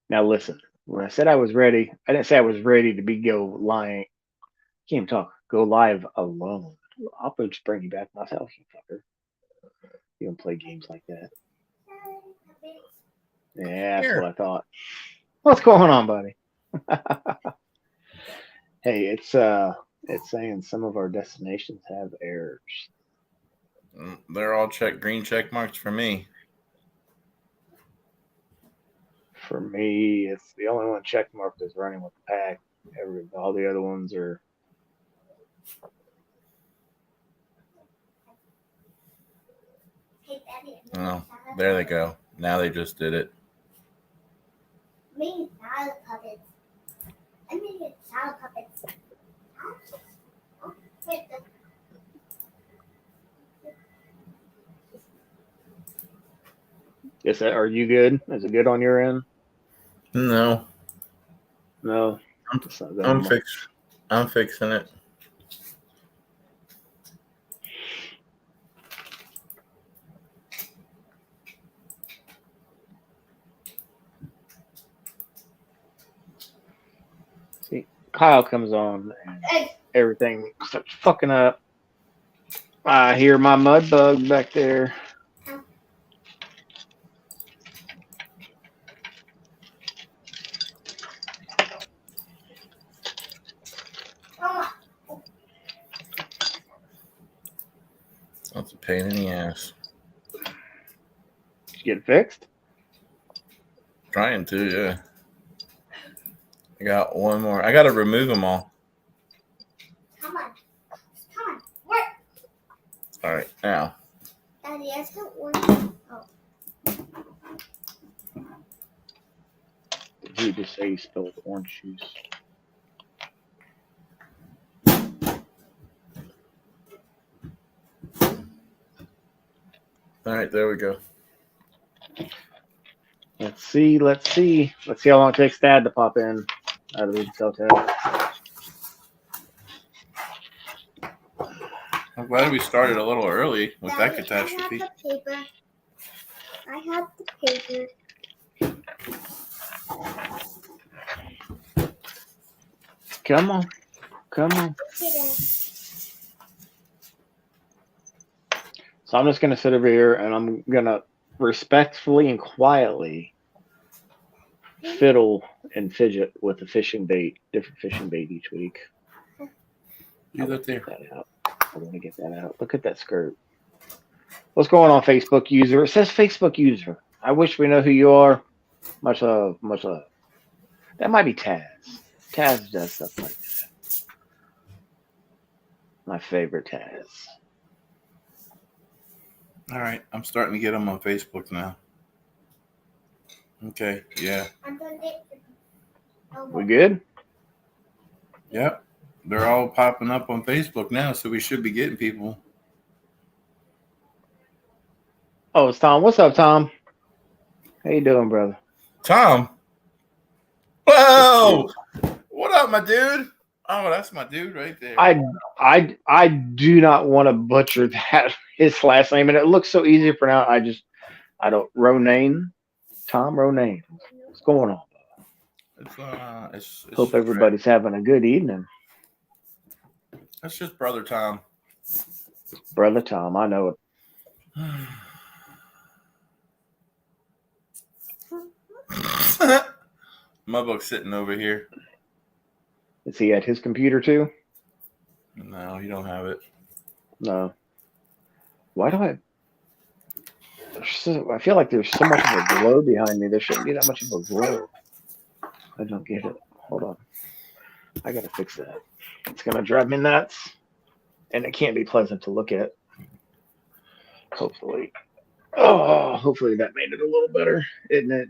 Now listen, when I said I was ready, I didn't say I was ready to be go lying. Can't even talk. Go live alone. I'll just bring you back myself, you fucker. You don't play games like that. Yeah, that's what Here. I thought. What's going on, buddy? Hey, it's saying some of our destinations have errors. They're all green check marks for me. For me, it's the only one check marked is running with the pack. All the other ones are. Oh, there they go. Now they just did it. Is that? Are you good? Is it good on your end? No, No, I'm, it's not good on I'm mine. fix. I'm fixing it. See, Kyle comes on and everything starts fucking up. I hear my mud bug back there. That's a pain in the ass. Did you get it fixed? Trying to, yeah. I got one more. I got to remove them all. All right, now. Did he just say he spilled orange juice? All right, there we go. Let's see. Let's see. Let's see how long it takes Dad to pop in out of the hotel. I'm glad we started a little early with that catastrophe. I have the paper. Come on. Come on. So I'm just going to sit over here and I'm going to respectfully and quietly fiddle and fidget with the fishing bait, different fishing bait each week. Do that there. Get that out. I want to get that out. Look at that skirt. What's going on, Facebook user? It says Facebook user. I wish we know who you are. Much love. Much love. That might be Taz. Taz does stuff like that. My favorite Taz. All right, I'm starting to get them on Facebook now. Okay, yeah. We good? Yep. They're all popping up on Facebook now, so we should be getting people. Oh, it's Tom. What's up, Tom? How you doing, brother? Tom. Whoa! What up, my dude? Oh, that's my dude right there. I do not want to butcher that his last name, and it looks so easy to pronounce. I don't Ronane. Tom Ronane. What's going on? It's Hope everybody's having a good evening. That's just brother Tom. Brother Tom, I know it. My book's sitting over here. Is he at his computer too? No, you don't have it. No. Why do I feel like there's so much of a glow behind me. There shouldn't be that much of a glow. I don't get it. Hold on. I gotta fix that. It's gonna drive me nuts. And it can't be pleasant to look at. Hopefully. Oh, hopefully that made it a little better, isn't it?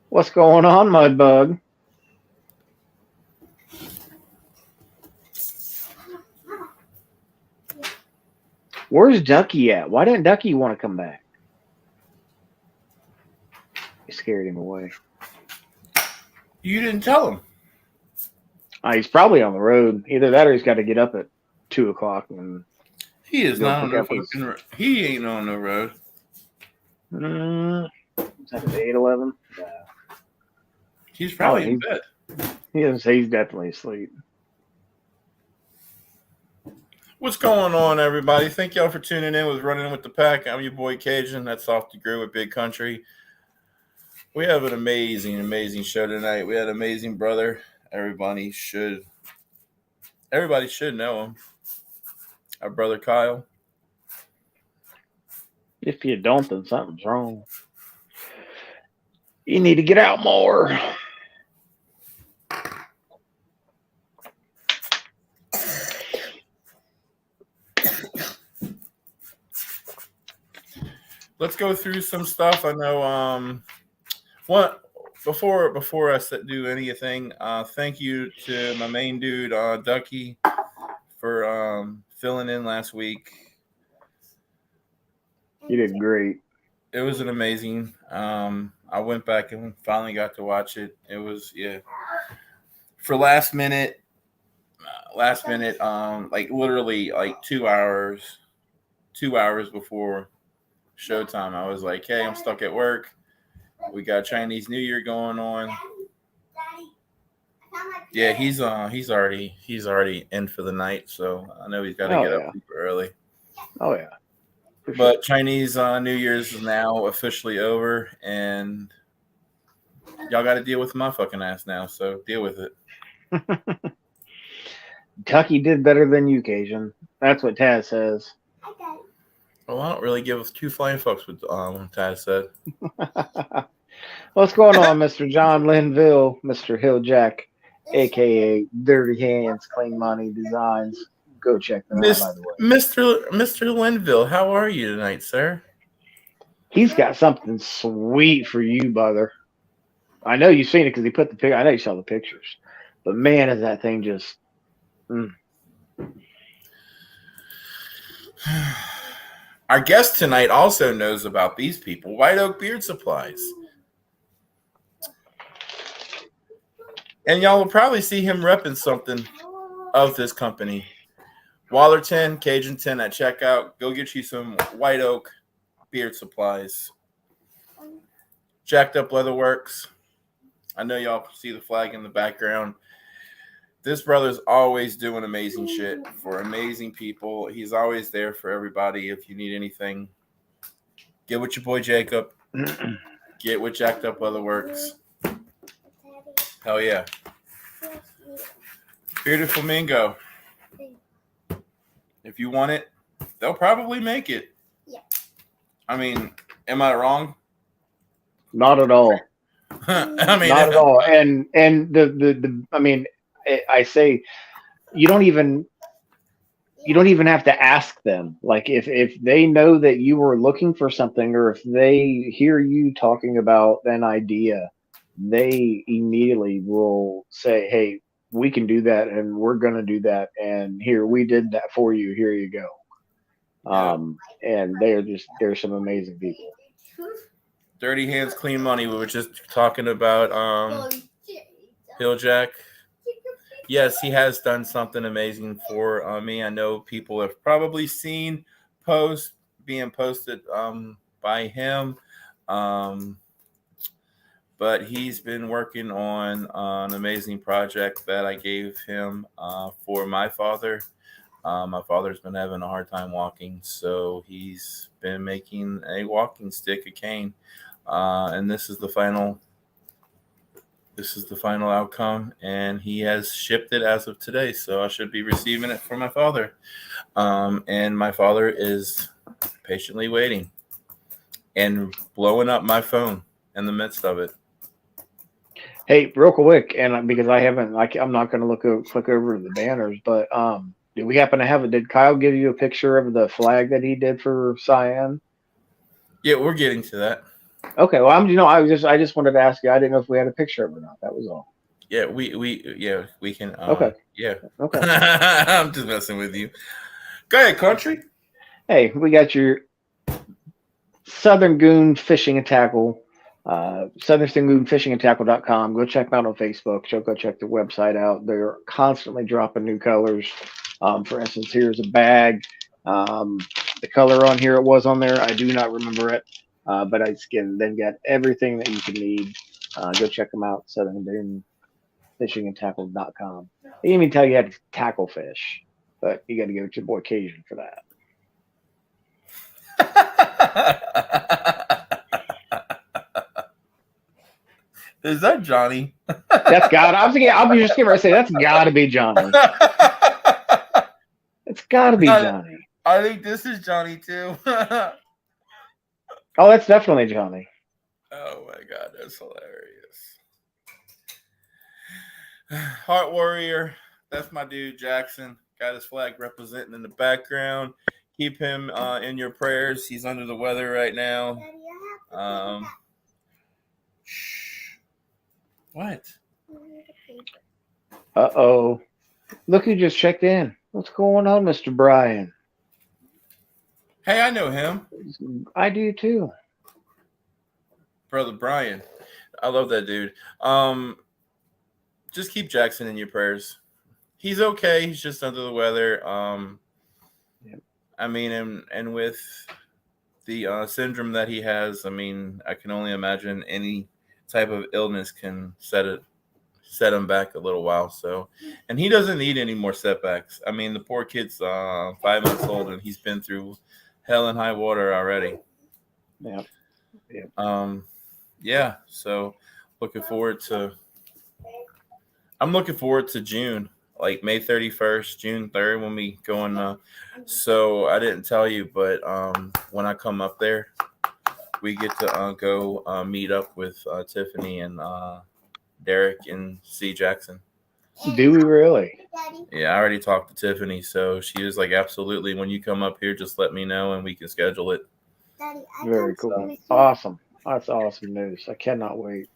What's going on, Mudbug? Where's Ducky at? Why didn't Ducky want to come back? You scared him away. You didn't tell him. He's probably on the road. Either that or he's got to get up at 2 o'clock. And He is Go not on pick no up his. fucking. He ain't on the road. Is that the 811? Yeah. He's probably in he's, bed. he's definitely asleep. What's going on, everybody? Thank y'all for tuning in with Running With the Pack. I'm your boy Cajun. That's Off the Grid with Big Country. We have an amazing show tonight. We had an amazing brother. Everybody should know him. Our brother Kyle. If you don't, then something's wrong. You need to get out more. Let's go through some stuff. I know before I do anything, thank you to my main dude, Ducky, for filling in last week. You did great. It was an amazing. I went back and finally got to watch it. It was for last minute, like literally like 2 hours before showtime. I was like, hey, I'm stuck at work. We got Chinese New Year going on. Yeah, he's already in for the night, so I know he's got to get up super early. Oh yeah. But Chinese New Year's is now officially over, and y'all got to deal with my fucking ass now. So deal with it. Tucky did better than you, Cajun. That's what Taz says. Well, I don't really give two flying fucks with Taz said. What's going on, Mr. John Linville, Mr. Hilljack, a.k.a. Dirty Hands, Clean Money Designs. Go check them out, by the way. Mr. Linville, how are you tonight, sir? He's got something sweet for you, brother. I know you've seen it because he put the picture. I know you saw the pictures. But, man, is that thing just... Our guest tonight also knows about these people, White Oak Beard Supplies. And y'all will probably see him repping something of this company. Wallerton, Cajun 10 at checkout. Go get you some White Oak Beard Supplies. Jacked Up Leather Works. I know y'all see the flag in the background. This brother's always doing amazing shit for amazing people. He's always there for everybody. If you need anything, get with your boy Jacob. Get with Jacked Up Leather Works. Hell yeah. Bearded Flamingo. If you want it, they'll probably make it. Yeah. I mean, am I wrong? Not at all. I mean, not at all. And the I mean, I say you don't even have to ask them. Like if they know that you were looking for something, or if they hear you talking about an idea, they immediately will say, hey, we can do that, and we're going to do that, and here, we did that for you, here you go. And they're some amazing people. Dirty Hands, Clean Money. We were just talking about Hilljack. Yes, he has done something amazing for me. I know people have probably seen posts being posted by him. But he's been working on an amazing project that I gave him for my father. My father's been having a hard time walking, so he's been making a walking stick, a cane, and this is the final outcome. And he has shipped it as of today, so I should be receiving it for my father. And my father is patiently waiting and blowing up my phone in the midst of it. Hey, real quick, and because I'm not going to click over the banners, but did we happen to have it? Did Kyle give you a picture of the flag that he did for Cyan? Yeah, we're getting to that. Okay, well, I just wanted to ask you. I didn't know if we had a picture of it or not. That was all. Yeah, we can. Okay. Yeah. Okay. I'm just messing with you. Go ahead, country. Hey, we got your Southern Goon Fishing and Tackle. SouthernGoonFishingandTackle.com. Go check them out on Facebook. Go check their website out. They're constantly dropping new colors. For instance, here's a bag. The color on here, it was on there. I do not remember it. But they've got everything that you can need. Go check them out. Southern Boone Fishing and Tackle.com. They even tell you how to tackle fish, but you got to go with your boy Cajun for that. Is that Johnny? That's got. I was just getting ready to say that's got to be Johnny. It's got to be Johnny. I think this is Johnny too. Oh, that's definitely Johnny. Oh my God, that's hilarious. Heart Warrior, that's my dude Jackson. Got his flag representing in the background. Keep him in your prayers. He's under the weather right now. What? Uh-oh. Look who just checked in. What's going on, Mr. Brian? Hey, I know him. I do too. Brother Brian. I love that dude. Just keep Jackson in your prayers. He's okay. He's just under the weather. Yep. I mean, and with the syndrome that he has, I mean, I can only imagine any type of illness can set him back a little while. So, and he doesn't need any more setbacks. I mean, the poor kid's 5 months old and he's been through hell and high water already. Yeah. Yeah. So I'm looking forward to June, like May 31st, June 3rd, when we go on. So I didn't tell you, but when I come up there, we get to go meet up with Tiffany and Derek and C. Jackson. Do we really? Yeah, I already talked to Tiffany, so she was like, absolutely. When you come up here, just let me know and we can schedule it. Very cool. Awesome. That's awesome news. I cannot wait.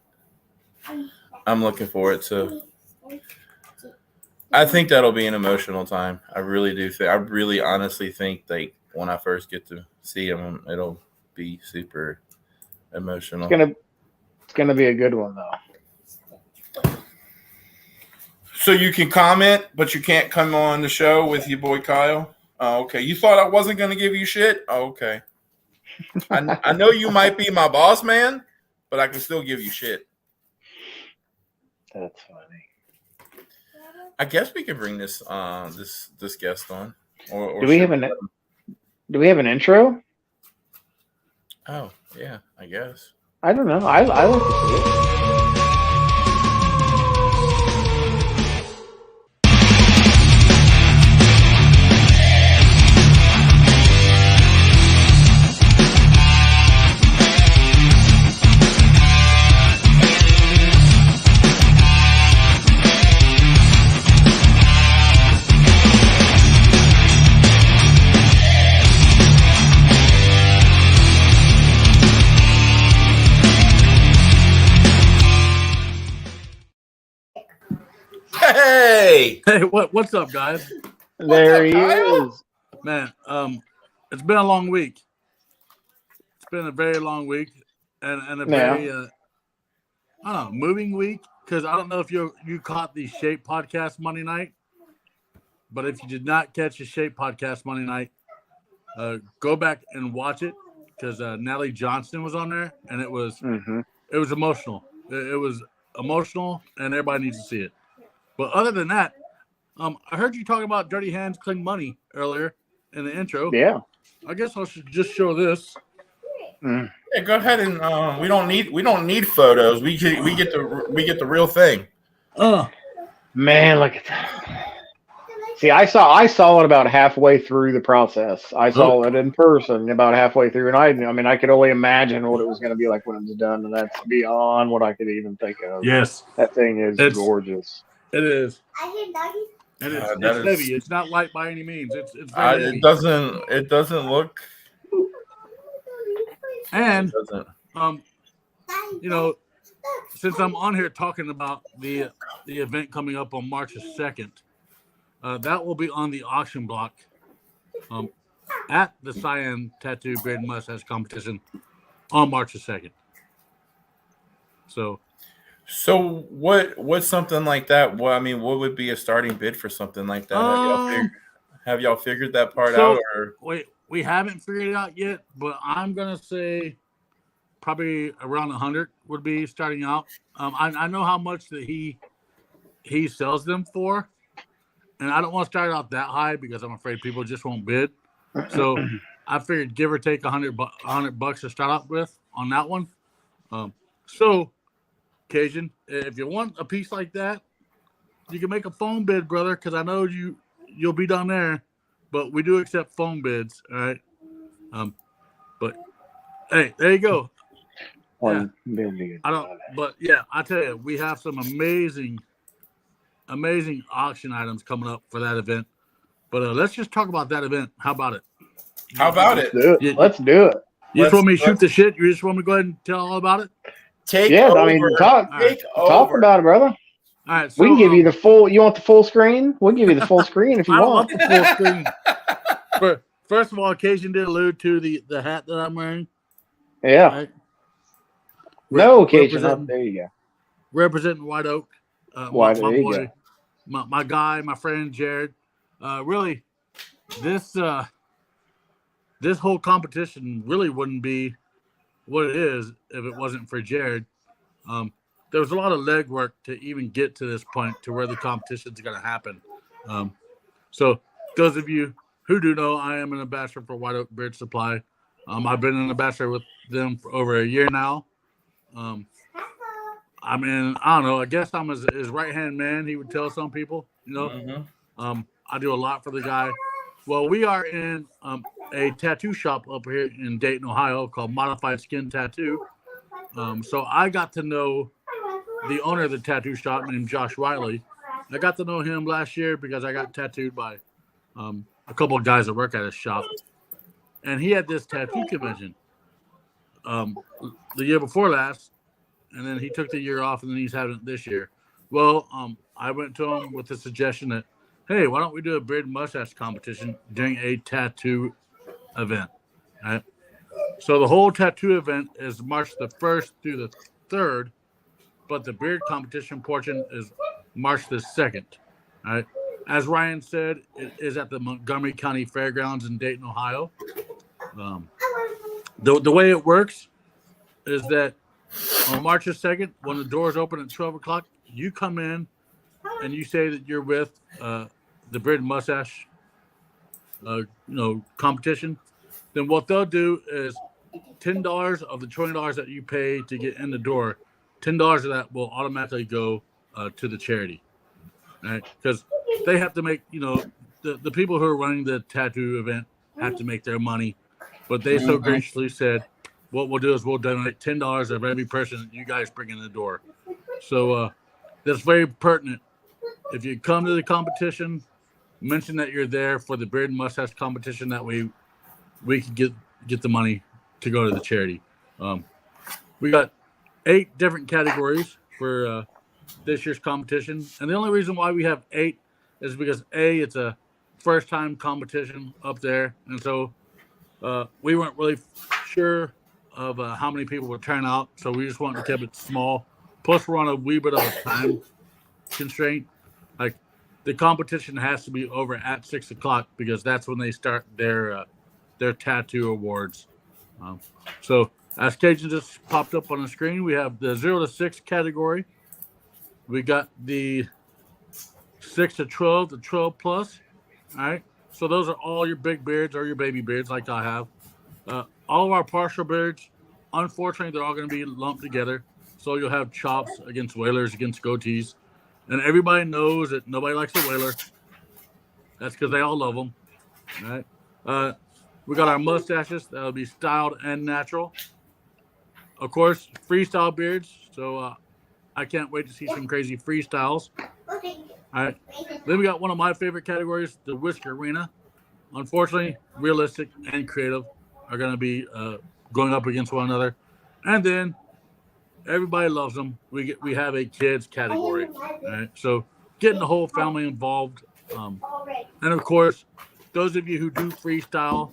I'm looking forward to. I think that'll be an emotional time. I really do think. I really honestly think like when I first get to see him, it'll be super emotional. It's gonna be a good one though. So you can comment, but you can't come on the show with your boy Kyle. Oh, okay. You thought I wasn't gonna give you shit? Oh, okay. I know you might be my boss man, but I can still give you shit. That's funny. I guess we can bring this this guest on. Or do we have an intro? Oh yeah, I guess. I don't know. I like to see it. Hey, what's up, guys? There he is. Man, it's been a long week. It's been a very long week and a very I don't know, moving week, because I don't know if you caught the Shape podcast Monday night, but if you did not catch the Shape podcast Monday night, go back and watch it, because Natalie Johnston was on there, and it was emotional. It was emotional, and everybody needs to see it. But other than that, I heard you talking about dirty hands, clean money earlier in the intro. Yeah. I guess I should just show this. Yeah, go ahead and we don't need photos. We get the real thing. Man, look at that. See, I saw it about halfway through the process. I saw it in person about halfway through, and I mean, I could only imagine what it was going to be like when it was done, and that's beyond what I could even think of. Yes, that thing is gorgeous. It is. And it's heavy. It's not light by any means. It's very heavy. It doesn't look. And you know, since I'm on here talking about the event coming up on March 2nd, that will be on the auction block at the Cyan Tattoo Braid Mustache competition on March 2nd. So what's something like that? Well, I mean, what would be a starting bid for something like that? Have y'all figured that part So out? Or we haven't figured it out yet, but I'm gonna say probably around 100 would be starting out. I know how much that he sells them for, and I don't want to start out that high because I'm afraid people just won't bid. So I figured give or take $100 to start out with on that one. So Cajun, if you want a piece like that, you can make a phone bid, brother, because I know you'll be down there, but we do accept phone bids, all right? But hey, there you go. Yeah, I don't. But yeah, I tell you, we have some amazing auction items coming up for that event. But let's just talk about that event. How about it? how about it? Let's do it. You just want me to shoot the shit? You just want me to go ahead and tell all about it? Take Yeah, over. I mean, talk over. about it, brother. All right, so We can give you the full. You want the full screen? We'll give you the full screen if you I don't want. want the full screen. First of all, Occasion did allude to the hat that I'm wearing. Yeah. Right? No occasion. There you go. Representing White Oak. Why? My There you boy, go. my guy, my friend Jared. Really, this whole competition really wouldn't be what it is if it wasn't for Jared. There was a lot of legwork to even get to this point to where the competition's going to happen. So those of you who do know, I am an ambassador for White Oak Beard Supply. I've been an ambassador with them for over a year now. I mean, I don't know. I guess I'm his right-hand man, he would tell some people, you know. Mm-hmm. I do a lot for the guy. Well, we are in a tattoo shop up here in Dayton, Ohio called Modified Skin Tattoo. So I got to know the owner of the tattoo shop named Josh Riley. I got to know him last year because I got tattooed by a couple of guys that work at his shop. And he had this tattoo convention the year before last. And then he took the year off, and then he's having it this year. Well, I went to him with the suggestion that, hey, why don't we do a beard and mustache competition during a tattoo event? Right? So the whole tattoo event is March the 1st through the 3rd, but the beard competition portion is March the 2nd. Right? As Ryan said, it is at the Montgomery County Fairgrounds in Dayton, Ohio. The way it works is that on March the 2nd, when the doors open at 12 o'clock, you come in and you say that you're with the beard and mustache competition. Then what they'll do is $10 of the $20 that you pay to get in the door, $10 of that will automatically go to the charity. Right? Because they have to make, the people who are running the tattoo event have to make their money. But they so graciously said, what we'll do is we'll donate $10 of every person that you guys bring in the door. So that's very pertinent. If you come to the competition, mention that you're there for the beard and mustache competition. That way we can get the money to go to the charity. We got 8 different categories for this year's competition. And the only reason why we have 8 is because it's a first time competition up there. And so we weren't really sure of how many people would turn out. So we just wanted to keep it small. Plus we're on a wee bit of a time constraint. Like the competition has to be over at 6 o'clock because that's when they start their tattoo awards. So as Cajun just popped up on the screen, we have the 0 to 6 category. We got the 6 to 12, the 12 plus. All right. So those are all your big beards or your baby beards like I have. All of our partial beards, unfortunately, they're all going to be lumped together. So you'll have chops against whalers, against goatees. And everybody knows that nobody likes a whaler. That's because they all love them. All right. We got our mustaches. That'll be styled and natural. Of course, freestyle beards. So I can't wait to see some crazy freestyles. All right. Then we got one of my favorite categories, the whisker arena. Unfortunately, realistic and creative are going to be going up against one another. And then everybody loves them. We have a kids category. All right. So getting the whole family involved. And of course, those of you who do freestyle,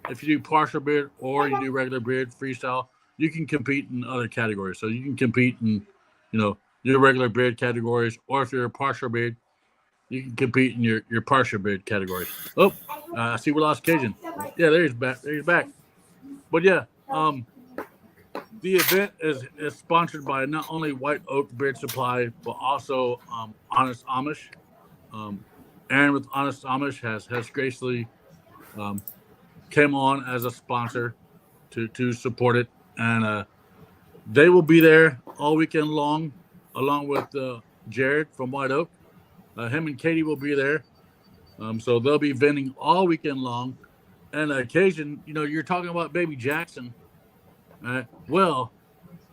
if you do partial beard or you do regular beard freestyle, you can compete in other categories. So you can compete in, your regular beard categories, or if you're a partial beard, you can compete in your partial beard category. Oh, I see we lost Cajun. Yeah, there he's back. There he's back. But yeah, the event is sponsored by not only White Oak Beard Supply, but also Honest Amish. Aaron with Honest Amish has graciously came on as a sponsor to support it, and they will be there all weekend long, along with Jared from White Oak. Him and Katie will be there, so they'll be vending all weekend long. And occasion, you're talking about Baby Jackson. Well,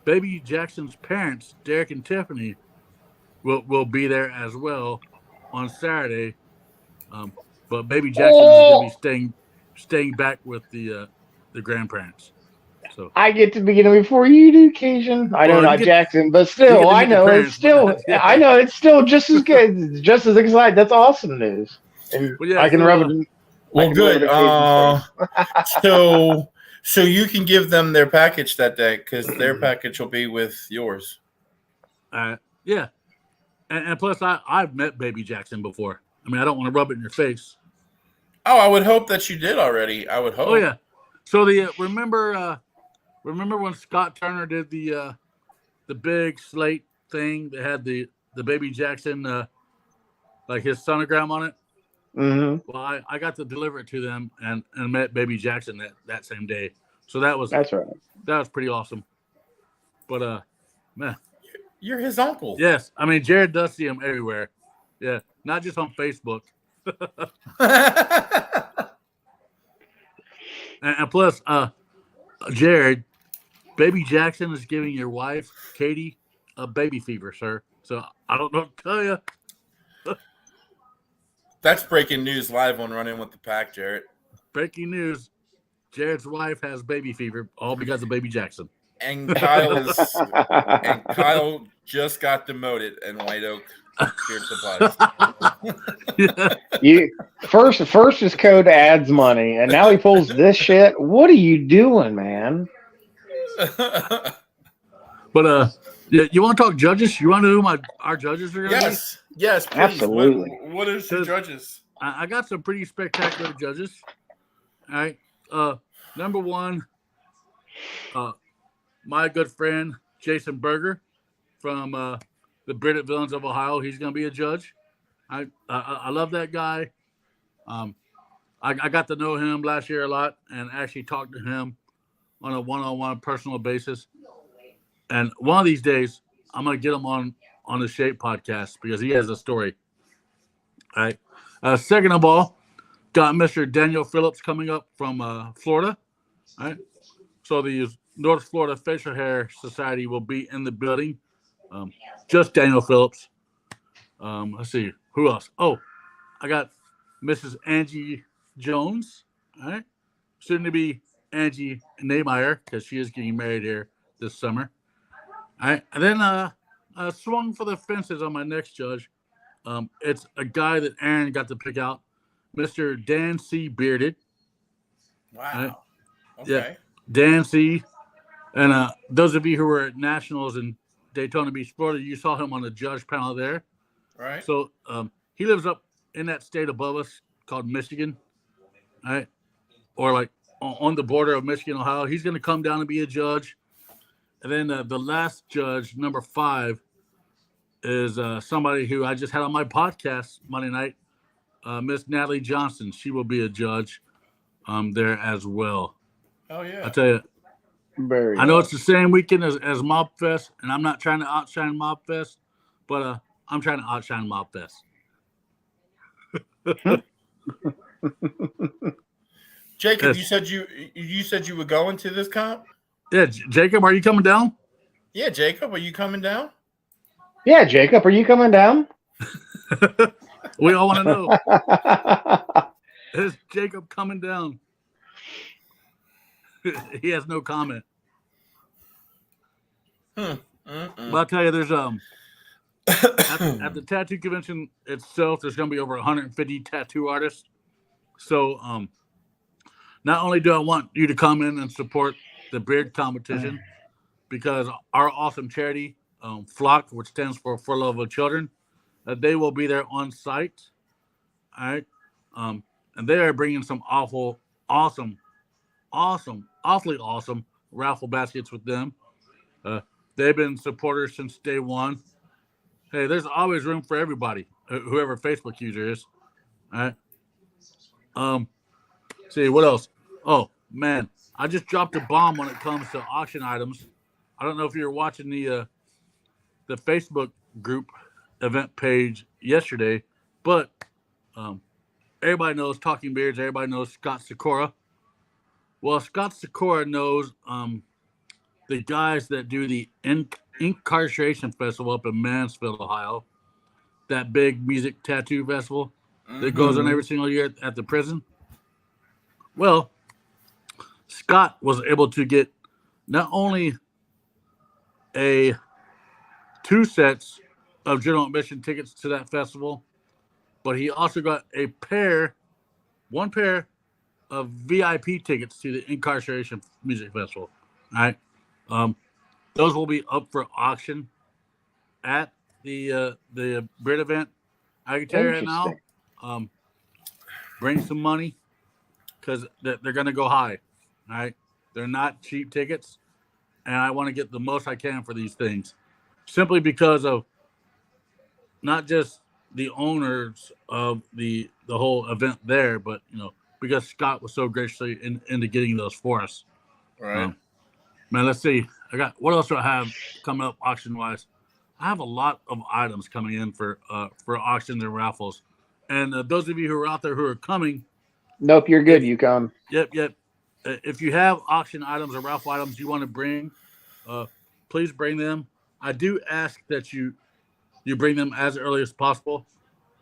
Baby Jackson's parents, Derek and Tiffany, will be there as well on Saturday. But Baby Jackson is going to be staying back with the grandparents. So I get to begin before you do, Cajun. I know not Jackson, but still, I know it's still. Yeah. I know it's still just as good, it's just as exciting. That's awesome news, and yeah, I can rub it. Well, good. So you can give them their package that day because their package will be with yours. Yeah, and plus I've met Baby Jackson before. I mean, I don't want to rub it in your face. Oh, I would hope that you did already. I would hope. Oh yeah. So remember when Scott Turner did the big slate thing that had the Baby Jackson like his sonogram on it? Mm-hmm. Well, I got to deliver it to them and met Baby Jackson that same day. So that's right. That was pretty awesome. But man, you're his uncle. Yes, I mean Jared does see him everywhere. Yeah, not just on Facebook. and plus, Jared, Baby Jackson is giving your wife Katie a baby fever, sir. So I don't know what to tell you. That's breaking news live on Run In with the Pack, Jared. Breaking news: Jared's wife has baby fever, all because of Baby Jackson. And Kyle just got demoted in White Oak Beard Supplies. You first his code adds money, and now he pulls this shit. What are you doing, man? But yeah, you want to talk judges? You want to know who our judges are going to be? Yes, please. Absolutely. What is the judges? I got some pretty spectacular judges. All right. Number one, my good friend Jason Berger from the Bearded Villains of Ohio. He's going to be a judge. I love that guy. I got to know him last year a lot and actually talked to him on a one-on-one personal basis. And one of these days, I'm going to get him on the Shape podcast because he has a story. All right. Second of all, got Mr. Daniel Phillips coming up from Florida. All right. So the North Florida Facial Hair Society will be in the building. Just Daniel Phillips. Let's see. Who else? Oh, I got Mrs. Angie Jones. All right. Soon to be Angie Nehmeyer because she is getting married here this summer. All right. And then I swung for the fences on my next judge. It's a guy that Aaron got to pick out, Mr. Dan C. Bearded. Wow. Right? Okay. Yeah, Dan C. And those of you who were at Nationals in Daytona Beach, Florida, you saw him on the judge panel there. Right. So he lives up in that state above us called Michigan. All right. Or like on the border of Michigan, Ohio. He's going to come down and be a judge. And then the last judge, number 5, is somebody who I just had on my podcast Monday night, Miss Natalie Johnson. She will be a judge there as well. Oh, yeah. I tell you, I know it's the same weekend as Mob Fest, and I'm not trying to outshine Mob Fest, but I'm trying to outshine Mob Fest. Jacob, you said you were going to this comp? Yeah, Jacob, are you coming down? Yeah, Jacob, are you coming down? Yeah, Jacob, are you coming down? We all want to know. Is Jacob coming down? He has no comment. But I'll tell you, there's at the tattoo convention itself, there's going to be over 150 tattoo artists. So not only do I want you to come in and support the beard competition, because our awesome charity, Flock, which stands for Love of Children, they will be there on site. All right. And they are bringing some awfully awesome raffle baskets with them. They've been supporters since day one. Hey, there's always room for everybody, whoever Facebook user is. All right. See what else? Oh man, I just dropped a bomb when it comes to auction items. I don't know if you were watching the Facebook group event page yesterday, but everybody knows Talking Beards. Everybody knows Scott Sakura. Well, Scott Sakura knows the guys that do the Incarceration Festival up in Mansfield, Ohio. That big music tattoo festival that goes on every single year at the prison. Well, Scott was able to get not only 2 sets of general admission tickets to that festival, but he also got one pair of VIP tickets to the Incarceration Music Festival. All right. Those will be up for auction at the Beard event. I can tell you right now, bring some money because they're going to go high. All right. They're not cheap tickets, and I want to get the most I can for these things, simply because of not just the owners of the whole event there, but because Scott was so graciously into getting those for us. Right. Man, let's see. What else do I have coming up auction wise? I have a lot of items coming in for auctions and raffles, and those of you who are out there who are coming. Nope, you're good. You come. Yep. If you have auction items or raffle items you want to bring, please bring them. I do ask that you bring them as early as possible.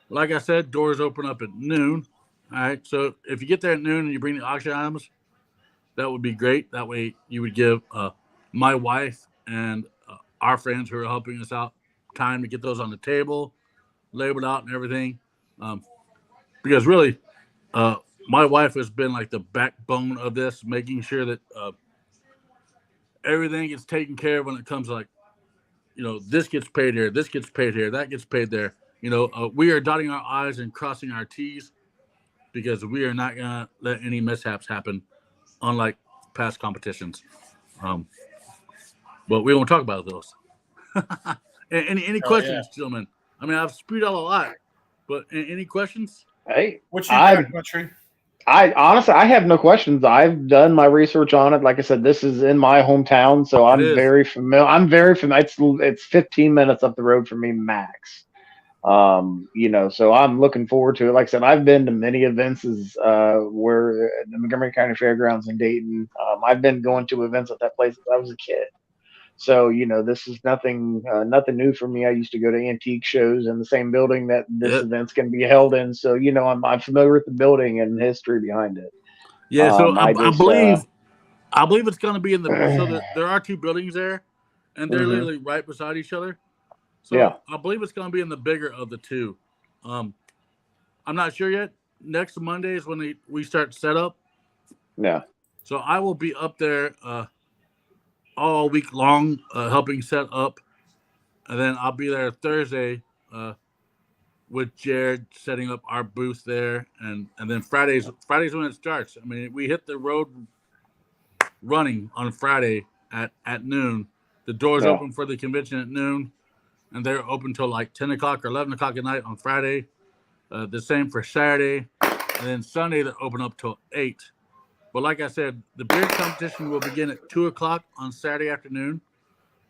Like I said, doors open up at noon. All right. So if you get there at noon and you bring the auction items, that would be great. That way you would give my wife and our friends who are helping us out time to get those on the table, labeled out and everything. Because really, my wife has been like the backbone of this, making sure that everything is taken care of when it comes to like, this gets paid here, this gets paid here, that gets paid there. We are dotting our I's and crossing our T's because we are not going to let any mishaps happen, unlike past competitions. But we won't talk about those. Any questions, gentlemen? I mean, I've spewed out a lot, but any questions? Hey, what you got, Country? I honestly, I have no questions. I've done my research on it. Like I said, this is in my hometown, so I'm very familiar. It's 15 minutes up the road from me max. So I'm looking forward to it. Like I said, I've been to many events where the Montgomery County Fairgrounds in Dayton. I've been going to events at that place since I was a kid. So, this is nothing new for me. I used to go to antique shows in the same building that this event's going to be held in. So, I'm familiar with the building and the history behind it. Yeah. So I believe it's going to be in so there are 2 buildings there, and they're literally right beside each other. So I believe it's going to be in the bigger of the 2. I'm not sure yet. Next Monday is when we start setup. Yeah. So I will be up there all week long helping set up. And then I'll be there Thursday with Jared setting up our booth there. And then Friday's when it starts. I mean, we hit the road running on Friday at noon. The doors open for the convention at noon. And they're open till like 10 o'clock or 11 o'clock at night on Friday. The same for Saturday. And then Sunday, they're open up till 8. But like I said, the beard competition will begin at 2 o'clock on Saturday afternoon.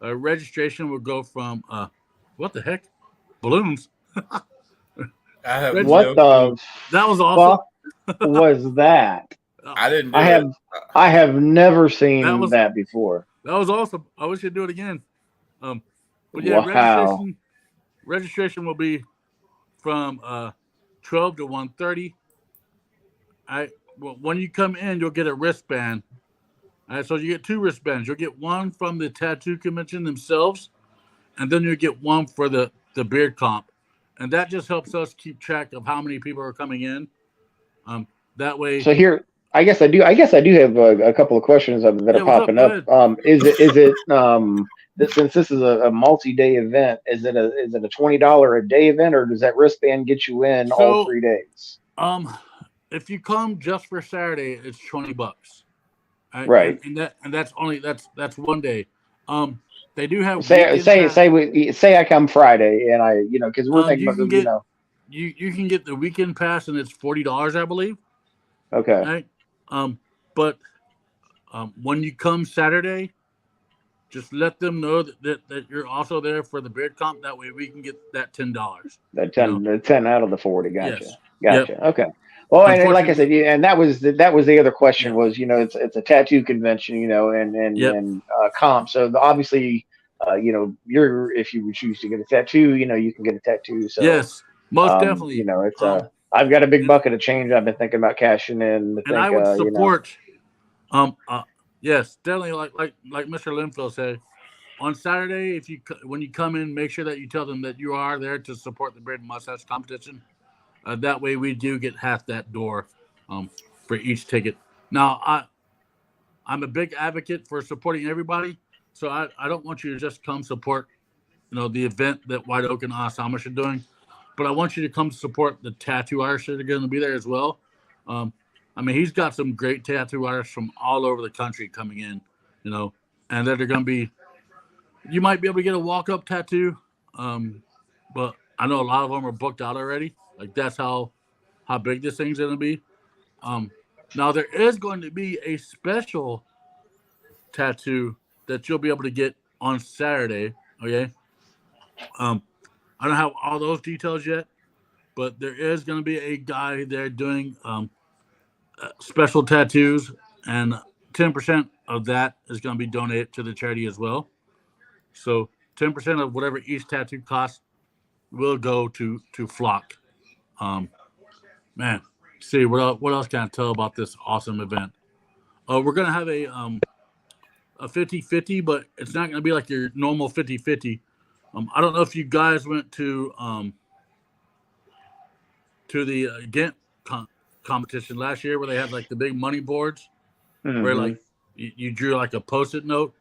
Registration will go from, what the heck? Balloons. What the that was awesome. Was that? I didn't. I have never seen that before. That was awesome. I wish you'd do it again. But yeah, registration will be from 12 to 1:30. When you come in, you'll get a wristband. All right, so you get 2 wristbands. You'll get one from the tattoo convention themselves, and then you'll get one for the beard comp. And that just helps us keep track of how many people are coming in. That way. So here, I guess I do have a couple of questions that are popping up. Is it since this is a multi-day event, is it a $20 a day event, or does that wristband get you in all So 3 days? if you come just for Saturday, it's $20. Right? Right. And that's one day. They do have Say weekend say pass. say we say I come Friday and I because we're thinking You about can the get you can get the weekend pass and it's $40, I believe. okay. Right? But when you come Saturday, just let them know that you're also there for the beard comp. That way we can get that $10. That You know? 10 out of the 40. Yes. Yep. Gotcha. Okay. Well, and like I said, Unfortunately, yeah, and that was the other question yeah. was, it's a tattoo convention, Yep. and comp. So obviously, you're if you would choose to get a tattoo, you can get a tattoo. So, Yes. Most definitely. it's I've got a big And bucket of change. I've been thinking about cashing in. I and I think, would support. Yes, definitely. Like Mr. Linfield said, on Saturday, when you come in, make sure that you tell them that you are there to support the beard and mustache competition. That way, we do get half that door for each ticket. Now, I'm a big advocate for supporting everybody, so I don't want you to just come support the event that White Oak and Amish are doing, but I want you to come support the tattoo artists that are going to be there as well. Um, I mean, he's got some great tattoo artists from all over the country coming in, and that are going to be. You might be able to get a walk-up tattoo, but I know a lot of them are booked out already. Like that's how big this thing's going to be. Um, Now there is going to be a special tattoo that you'll be able to get on Saturday. Okay. Um, I don't have all those details yet, but there is going to be a guy there doing special tattoos, and 10% of that is going to be donated to the charity as well. So 10% of whatever each tattoo costs will go to Flock. Um, Man, see what else can I tell about this awesome event? We're going to have a 50-50, but it's not going to be like your normal 50-50. I don't know if you guys went to the Ghent competition last year where they had like the big money boards where hmm like you drew like a post-it note.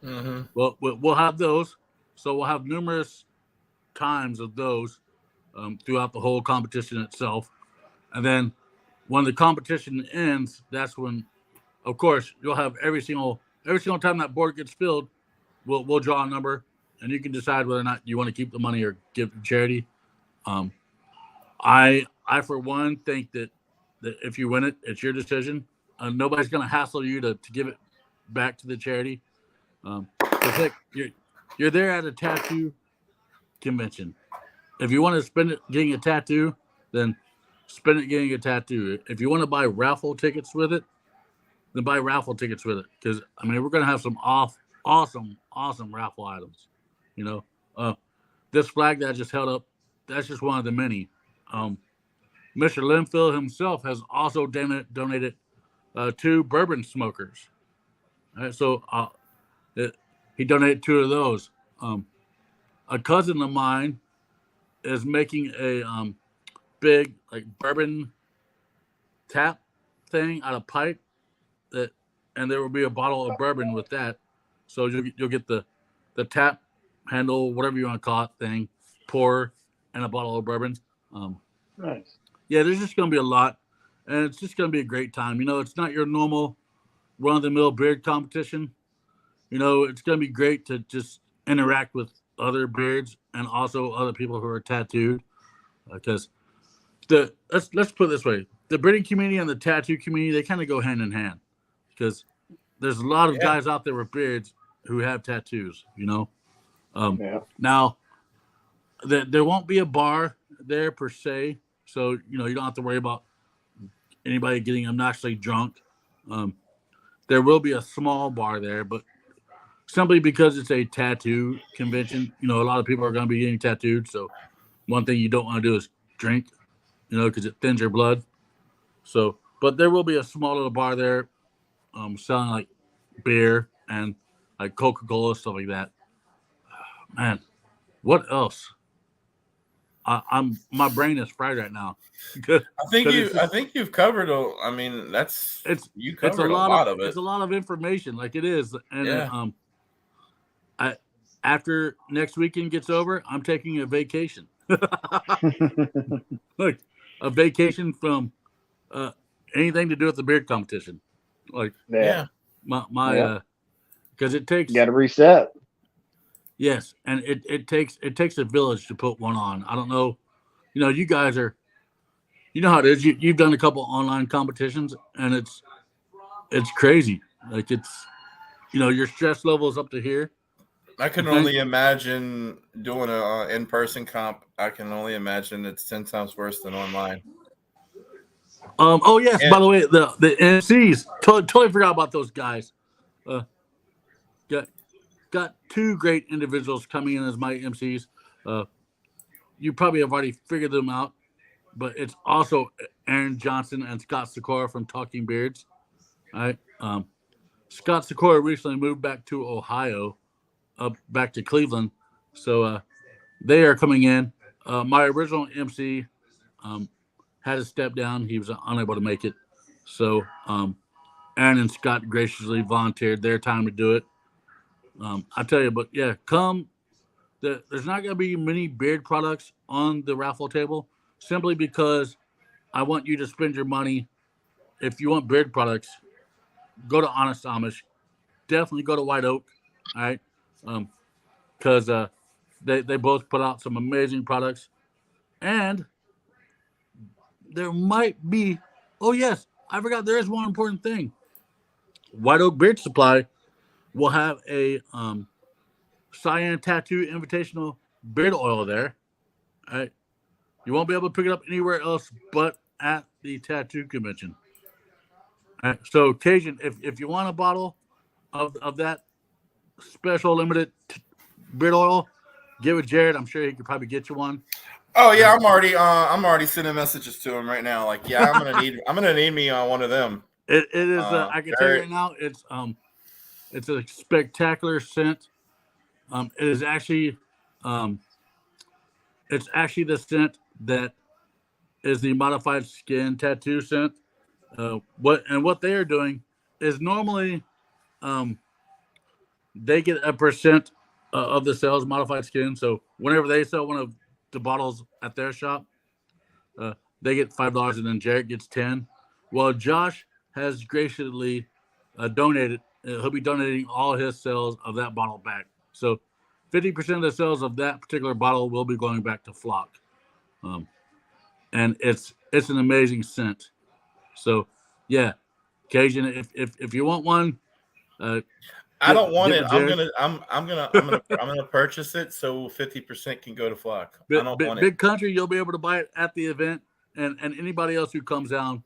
Mm-hmm. Well, we'll have those. So we'll have numerous times of those throughout the whole competition itself. And then when the competition ends, that's when, of course, you'll have every single time that board gets filled, we'll draw a number, and you can decide whether or not you want to keep the money or give it to charity. Um, I for one think that if you win it, it's your decision. Nobody's going to hassle you to give it back to the charity. Because heck, you're there at a tattoo convention. If you want to spend it getting a tattoo, then spend it getting a tattoo. If you want to buy raffle tickets with it, then buy raffle tickets with it. Because I mean, we're gonna have some awesome raffle items. You know, this flag that I just held up, that's just one of the many. Mr. Linfield himself has also donated 2 bourbon smokers. Right, so he donated 2 of those. A cousin of mine is making a big like bourbon tap thing out of pipe that, and there will be a bottle of bourbon with that. So you'll get the tap handle, whatever you want to call it, thing, pour, and a bottle of bourbon. Nice. Yeah, there's just going to be a lot, and it's just going to be a great time. It's not your normal run-of-the-mill beard competition. It's going to be great to just interact with other beards and also other people who are tattooed. Because let's put it this way: the bearding community and the tattoo community, they kind of go hand in hand. Because there's a lot of guys out there with beards who have tattoos. Yeah. Now there won't be a bar there per se, so you don't have to worry about anybody getting obnoxiously drunk. There will be a small bar there, but simply because it's a tattoo convention, a lot of people are going to be getting tattooed. So one thing you don't want to do is drink, because it thins your blood. So, but there will be a small little bar there, selling like beer and like Coca-Cola, stuff like that. Man, what else? My brain is fried right now. I think you've covered. I mean, you covered a lot of it. It's a lot of information, like it is, and yeah. after next weekend gets over, I'm taking a vacation. Like a vacation from anything to do with the beard competition. Like Yeah. my Yeah. because it takes You got to reset. yes, and it takes a village to put one on. I don't know, you guys are, how it is. You've done a couple online competitions, and it's crazy. Like your stress level is up to here. I can Okay. only imagine doing a in-person comp. I can only imagine it's 10 times worse than online. Oh yes. And By the way, the MCs totally forgot about those guys. Uh, got got two great individuals coming in as my MCs. Uh, you probably have already figured them out, but it's also Aaron Johnson and Scott Sikora from Talking Beards. All right. Scott Sikora recently moved back to Ohio, back to Cleveland, so they are coming in. My original MC had to step down; he was unable to make it, so Aaron and Scott graciously volunteered their time to do it. I tell you, but yeah, there's not going to be many beard products on the raffle table, simply because I want you to spend your money. If you want beard products, go to Honest Amish. Definitely go to White Oak. All right, because they both put out some amazing products, and there might be. Oh yes, I forgot. There is one important thing. White Oak Beard Supply will have a Cyan Tattoo Invitational beard oil there. All right, you won't be able to pick it up anywhere else but at the tattoo convention. All right, so Cajun, if you want a bottle of that special limited beard oil, give it Jared. I'm sure he could probably get you one. oh yeah, I'm already sending messages to him right now. Like, yeah, I'm gonna need me on one of them. It is. I can tell you right now, it's a spectacular scent. It is actually, um, it's actually the scent that is the modified skin tattoo scent. What they are doing is normally, um, they get a percent of the sales modified skin. So whenever they sell one of the bottles at their shop, they get $5, and then Jared gets 10. Well, Josh has graciously donated. He'll be donating all his sales of that bottle back. So 50% of the sales of that particular bottle will be going back to Flock, and it's an amazing scent. So yeah, Cajun, if you want one, I don't want get it. with Jared. I'm gonna purchase it so 50% can go to Flock. I don't want it. Big Country, you'll be able to buy it at the event, and anybody else who comes down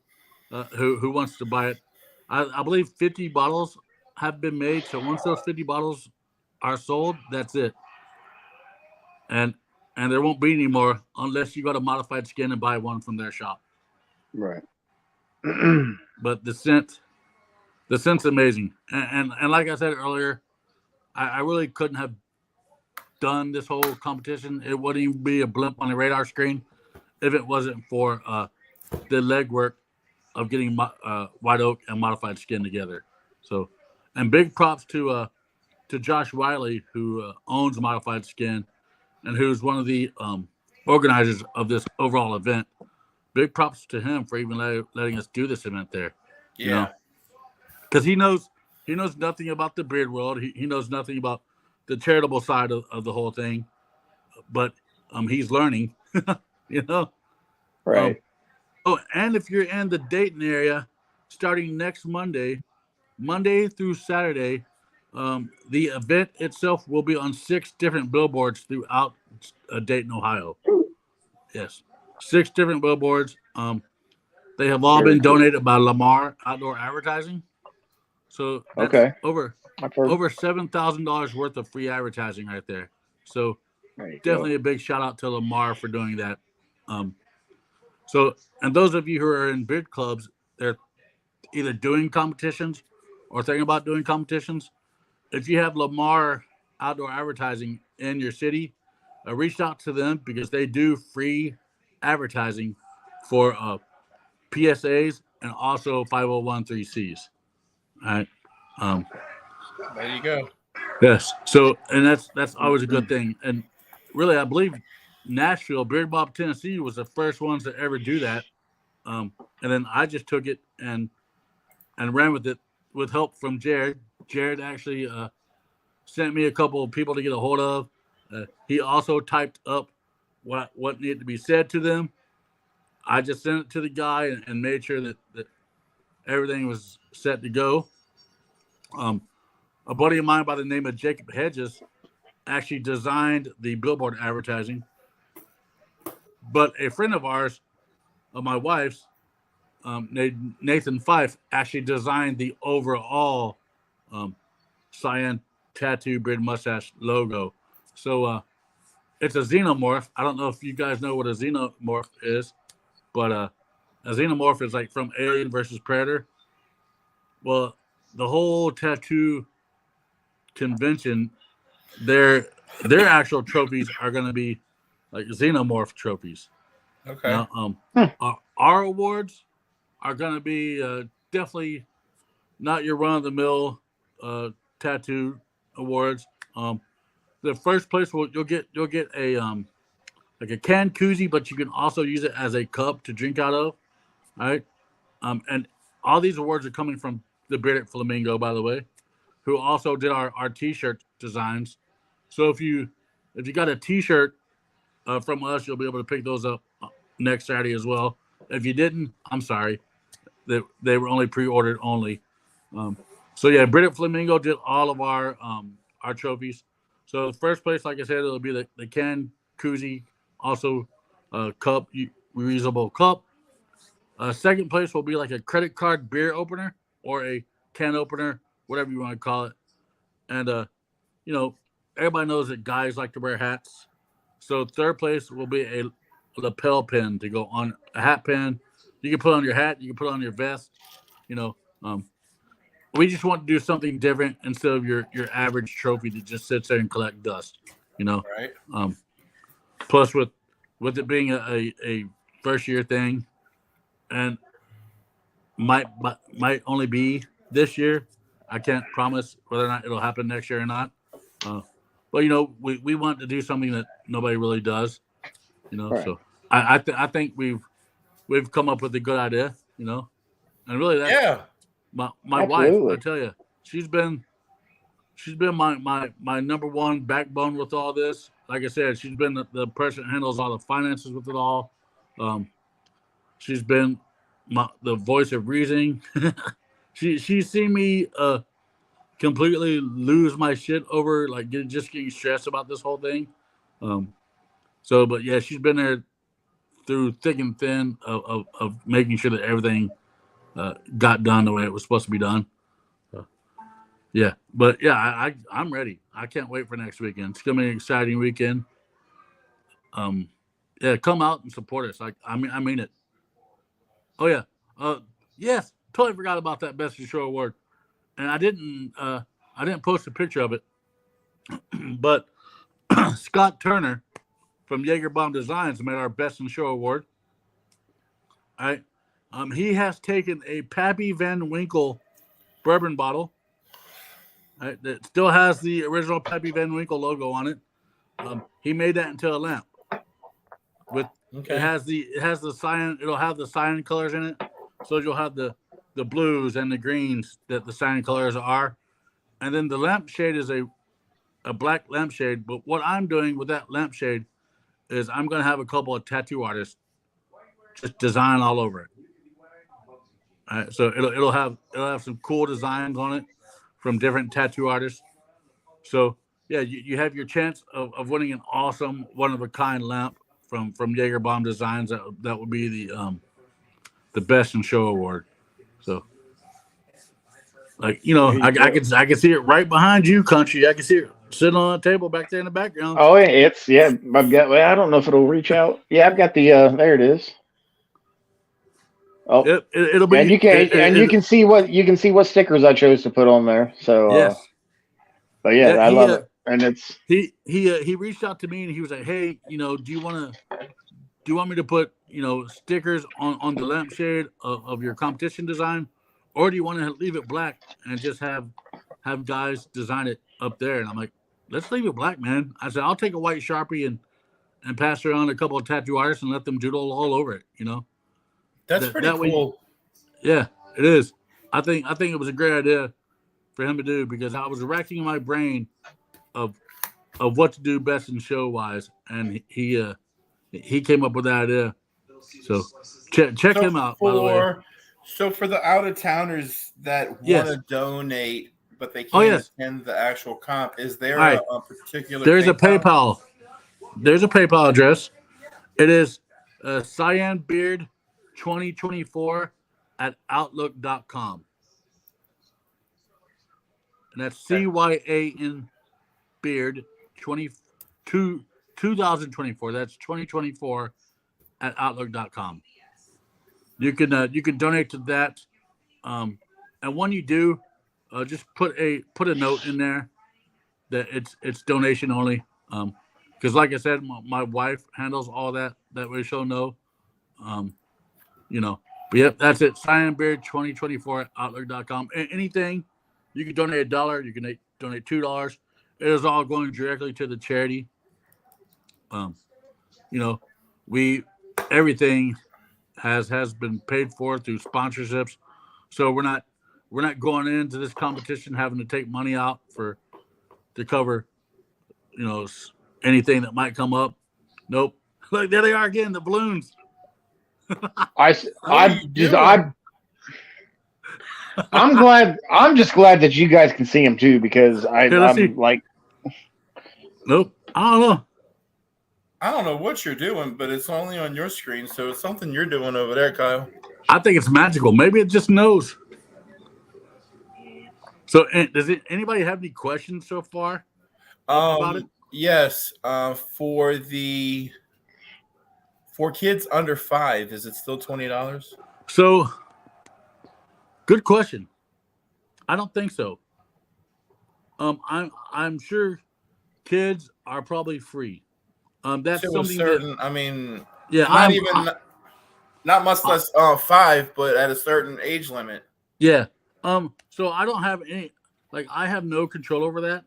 who wants to buy it. I believe 50 bottles have been made. So once those 50 bottles are sold, that's it. And there won't be any more unless you go to Modified Skin and buy one from their shop. Right. But the scent's amazing. And like I said earlier, I really couldn't have done this whole competition. It wouldn't even be a blimp on the radar screen if it wasn't for the legwork of getting White Oak and Modified Skin together. So, and big props to Josh Wiley, who owns Modified Skin and who's one of the organizers of this overall event. Big props to him for even letting us do this event there. Yeah. Because he knows nothing about the beard world. He knows nothing about the charitable side of the whole thing, but he's learning. Right. Oh, and if you're in the Dayton area, starting next Monday through Saturday, the event itself will be on 6 different billboards throughout Dayton, Ohio. Yes, 6 different billboards. They have all been donated by Lamar Outdoor Advertising. So that's over $7,000 worth of free advertising right there. So definitely a big shout out to Lamar for doing that. So, and those of you who are in beard clubs, they're either doing competitions or thinking about doing competitions. If you have Lamar Outdoor Advertising in your city, reach out to them because they do free advertising for PSAs and also 501(c)(3)s. All right. There you go. Yes. So, and that's always a good thing. And really, I believe Nashville, Beard Bob, Tennessee, was the first ones to ever do that. And then I just took it and ran with it with help from Jared. Jared actually sent me a couple of people to get a hold of. He also typed up what needed to be said to them. I just sent it to the guy and made sure that everything was set to go. A buddy of mine by the name of Jacob Hedges actually designed the billboard advertising, but a friend of ours, of my wife's, Nathan Fife, actually designed the overall Cyan tattoo beard mustache logo. So it's a xenomorph. I don't know if you guys know what a xenomorph is, but a xenomorph is like from Alien versus Predator. Well, the whole tattoo convention, their actual trophies are going to be like xenomorph trophies. Okay. Now, our awards are going to be definitely not your run of the mill tattoo awards. The first place you'll get a like a canned koozie, but you can also use it as a cup to drink out of. All right. And all these awards are coming from the Bearded Flamingo, by the way, who also did our t-shirt designs. So if you got a t-shirt from us, you'll be able to pick those up next Saturday as well. If you didn't, I'm sorry. They were only pre-ordered only. So yeah, Bearded Flamingo did all of our trophies. So the first place, like I said, it'll be the can koozie, also cup, reusable cup. Second place will be like a credit card beer opener or a can opener, whatever you want to call it. And you know, everybody knows that guys like to wear hats. So third place will be a lapel pin to go on a hat pin. You can put on your hat, you can put on your vest. You know, we just want to do something different instead of your average trophy that just sits there and collect dust. You know, Right. Plus with it being a first year thing, and might only be this year. I can't promise whether or not it'll happen next year or not. But you know, we want to do something that nobody really does. You know, Right. so I think we've come up with a good idea. You know, and really that's Yeah. my wife. Absolutely. I tell you, she's been my number one backbone with all this. Like I said, she's been the person that handles all the finances with it all. She's been the voice of reasoning. She's seen me completely lose my shit over like just getting stressed about this whole thing. But yeah, she's been there through thick and thin of making sure that everything got done the way it was supposed to be done. Yeah, but yeah, I'm ready. I can't wait for next weekend. It's gonna be an exciting weekend. Yeah, come out and support us. I mean it. Oh yeah. Yes, totally forgot about that Best in Show award, and I didn't post a picture of it, but Scott Turner from Jaeger Bomb Designs made our Best in Show award. All right. He has taken a Pappy Van Winkle bourbon bottle. Right, that still has the original Pappy Van Winkle logo on it. He made that into a lamp. It has the cyan. It'll have the cyan colors in it, so you'll have the blues and the greens that the cyan colors are, and then the lampshade is a black lampshade. But what I'm doing with that lampshade is I'm going to have a couple of tattoo artists just design all over it. All right, so it'll have some cool designs on it from different tattoo artists. So yeah, you have your chance of winning an awesome one of a kind lamp from Jaeger Bomb Designs. That would be the Best in Show award. So like I can see it right behind you, country. I can see it sitting on a table back there in the background. Oh, it's I've got. Well, I don't know if it'll reach out. Yeah, I've got the. There it is. Oh, it'll be. And you can see what stickers I chose to put on there. So yes. But yeah, I love it, and it's he reached out to me and he was like, hey, do you want me to put stickers on the lampshade of your competition design, or do you want to leave it black and just have guys design it up there, and I'm like, let's leave it black, man. I said, I'll take a white Sharpie and pass it on a couple of tattoo artists and let them doodle all over it. You know, That's pretty that way, cool. yeah, it is. I think it was a great idea for him to do because I was racking my brain of what to do best in show wise, and he came up with that idea. So check him out, by the way. So for the out of towners that want Yes. to donate but they Oh, can't yes. attend the actual comp, is there All right. a particular There's a PayPal. There's a PayPal address. It is Cyan Beard 2024 at outlook.com. And that's CYAN Beard 2024. That's 2024 at outlook.com. You can donate to that. And when you do, just put a note in there that it's donation only. Because like I said, my wife handles all that way she'll know. You know. But yep, that's it. Cyanbeard 2024 at outlook.com. Anything, you can donate $1, you can donate $2. It is all going directly to the charity. You know, everything has been paid for through sponsorships. So we're not going into this competition having to take money out to cover, you know, anything that might come up. Nope. Look, there they are again, the balloons. I'm just glad that you guys can see them too, because I'm like, nope. I don't know. I don't know what you're doing, but it's only on your screen, so it's something you're doing over there, Kyle. I think it's magical. Maybe it just knows. So, does anybody have any questions so far about it? Yes. For kids under 5, is it still $20? So, good question. I don't think so. I'm sure kids are probably free. That's to something a certain. that, I mean, yeah, not much less 5, but at a certain age limit. Yeah. So I don't have any, like, I have no control over that.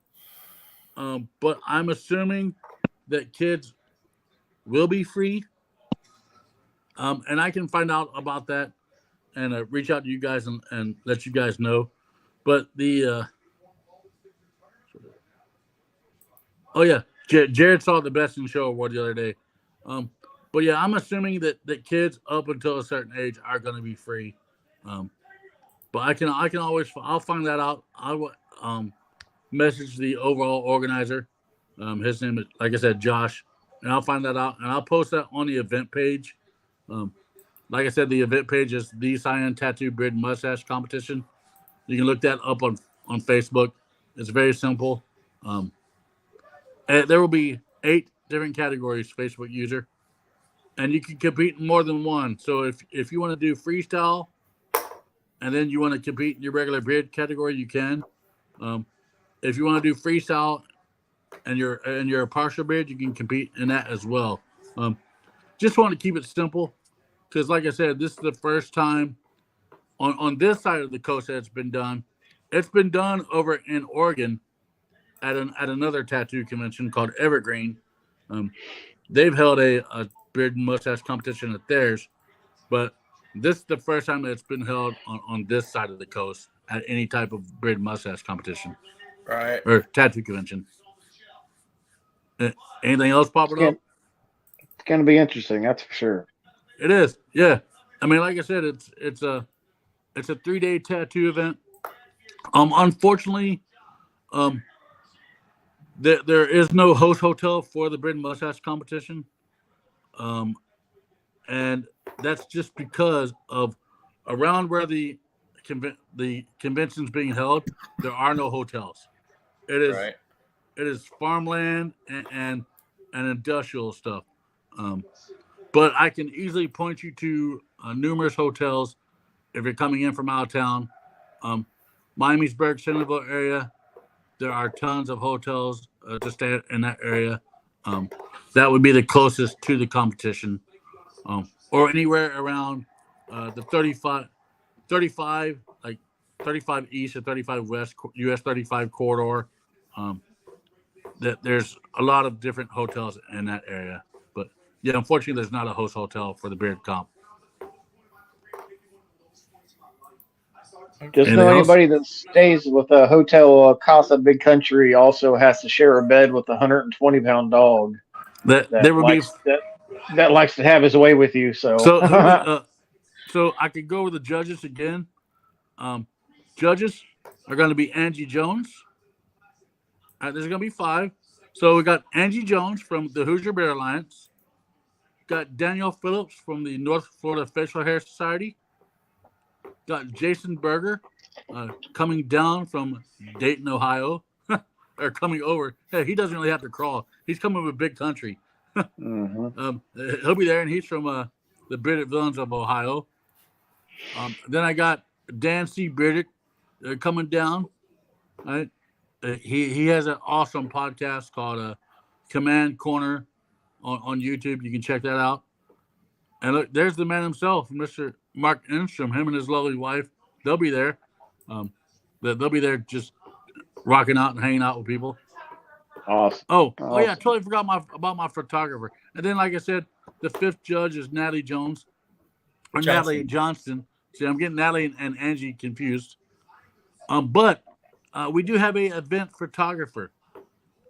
But I'm assuming that kids will be free. And I can find out about that and reach out to you guys and let you guys know. But oh yeah, Jared saw the Best in Show award the other day. But yeah, I'm assuming that kids up until a certain age are going to be free. But I can always, I'll find that out. I will message the overall organizer. His name is, like I said, Josh, and I'll find that out and I'll post that on the event page. Like I said, the event page is the Cyan Tattoo Beard Mustache Competition. You can look that up on Facebook. It's very simple. And there will be 8 different categories, Facebook user, and you can compete in more than one. So if you want to do freestyle, and then you want to compete in your regular beard category, you can. If you want to do freestyle and you're a partial beard, you can compete in that as well. Just want to keep it simple because, like I said, this is the first time on this side of the coast that it's been done. It's been done over in Oregon at another tattoo convention called Evergreen. They've held a beard and mustache competition at theirs, but this is the first time that it's been held on this side of the coast at any type of beard and mustache competition. Right. Or tattoo convention. Anything else popping up? It's going to be interesting, that's for sure. It is, yeah. I mean, like I said, it's a 3-day tattoo event. Unfortunately, there is no host hotel for the beard and mustache competition. And that's just because of around where the convention's being held, there are no hotels. It is right. It is farmland and industrial stuff. But I can easily point you to numerous hotels if you're coming in from out of town. Miamisburg, Centerville area, there are tons of hotels to stay in that area. That would be the closest to the competition. Or anywhere around the 35 like 35 east or 35 west US 35 corridor. that there's a lot of different hotels in that area. But yeah, unfortunately, there's not a host hotel for the beard comp. Just Anything know else? anybody that stays with a hotel Casa Big Country also has to share a bed with a 120-pound dog That there that would be. likes to have his way with you. So So I could go with the judges again. Judges are going to be Angie Jones. There's going to be 5. So we got Angie Jones from the Hoosier Bear Alliance. Got Danielle Phillips from the North Florida Facial Hair Society. Got Jason Berger coming down from Dayton, Ohio. Or coming over. Hey, he doesn't really have to crawl. He's coming with big country. He'll be there, and he's from the Bearded Villains of Ohio. Then I got Dan C. Bearded coming down. Right? He has an awesome podcast called Command Corner on YouTube. You can check that out. And look, there's the man himself, Mr. Mark Enstrom. Him and his lovely wife, they'll be there. They'll be there just rocking out and hanging out with people. awesome. Oh yeah, I totally forgot about my photographer. And then, like I said, the 5th judge is Natalie Jones or Johnson. Natalie Johnston. See, I'm getting Natalie and Angie confused. But we do have a event photographer.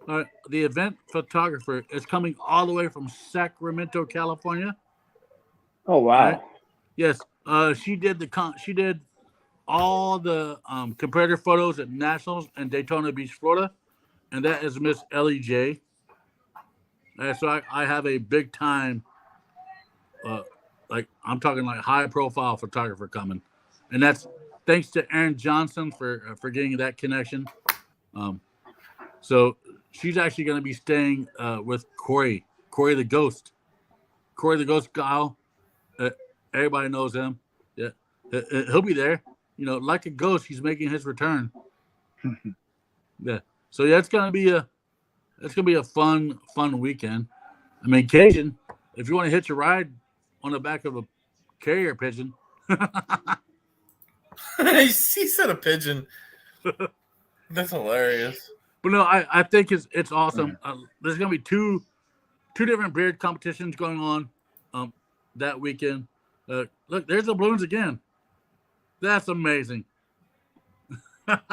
The event photographer is coming all the way from Sacramento, California. Oh wow. Right? Yes, she did all the comparative photos at Nationals and Daytona Beach, Florida, and that is Miss Ellie J. So I have a big time, like I'm talking like high profile photographer coming, and that's thanks to Aaron Johnson for getting that connection. So she's actually going to be staying with Corey the Ghost Kyle. Everybody knows him. Yeah, he'll be there. You know, like a ghost, he's making his return. Yeah. So yeah, it's gonna be a fun weekend. I mean, Cajun, if you want to hitch a ride on the back of a carrier pigeon. He said a pigeon. That's hilarious. But no, I think it's awesome. There's gonna be two different beard competitions going on that weekend. Look, there's the balloons again. That's amazing. But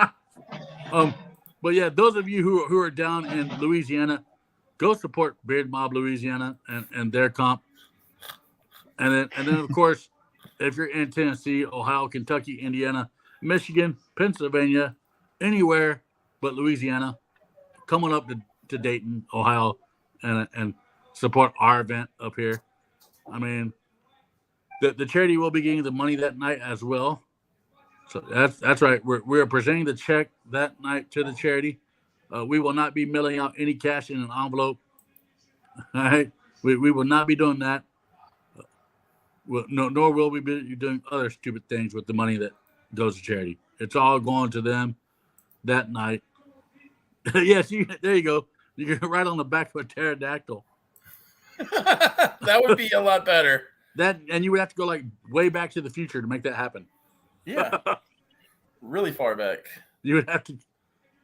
yeah, those of you who are down in Louisiana, go support Beard Mob Louisiana and their comp. And then of course, if you're in Tennessee, Ohio, Kentucky, Indiana, Michigan, Pennsylvania, anywhere but Louisiana, come on up to Dayton, Ohio, and support our event up here. I mean, the charity will be getting the money that night as well. So that's right. We're presenting the check that night to the charity. We will not be mailing out any cash in an envelope. All right, we will not be doing that. Nor will we be doing other stupid things with the money that goes to charity. It's all going to them that night. Yes, there you go. You get right on the back of a pterodactyl. That would be a lot better. And you would have to go like way back to the future to make that happen. Yeah. Really far back. You would have to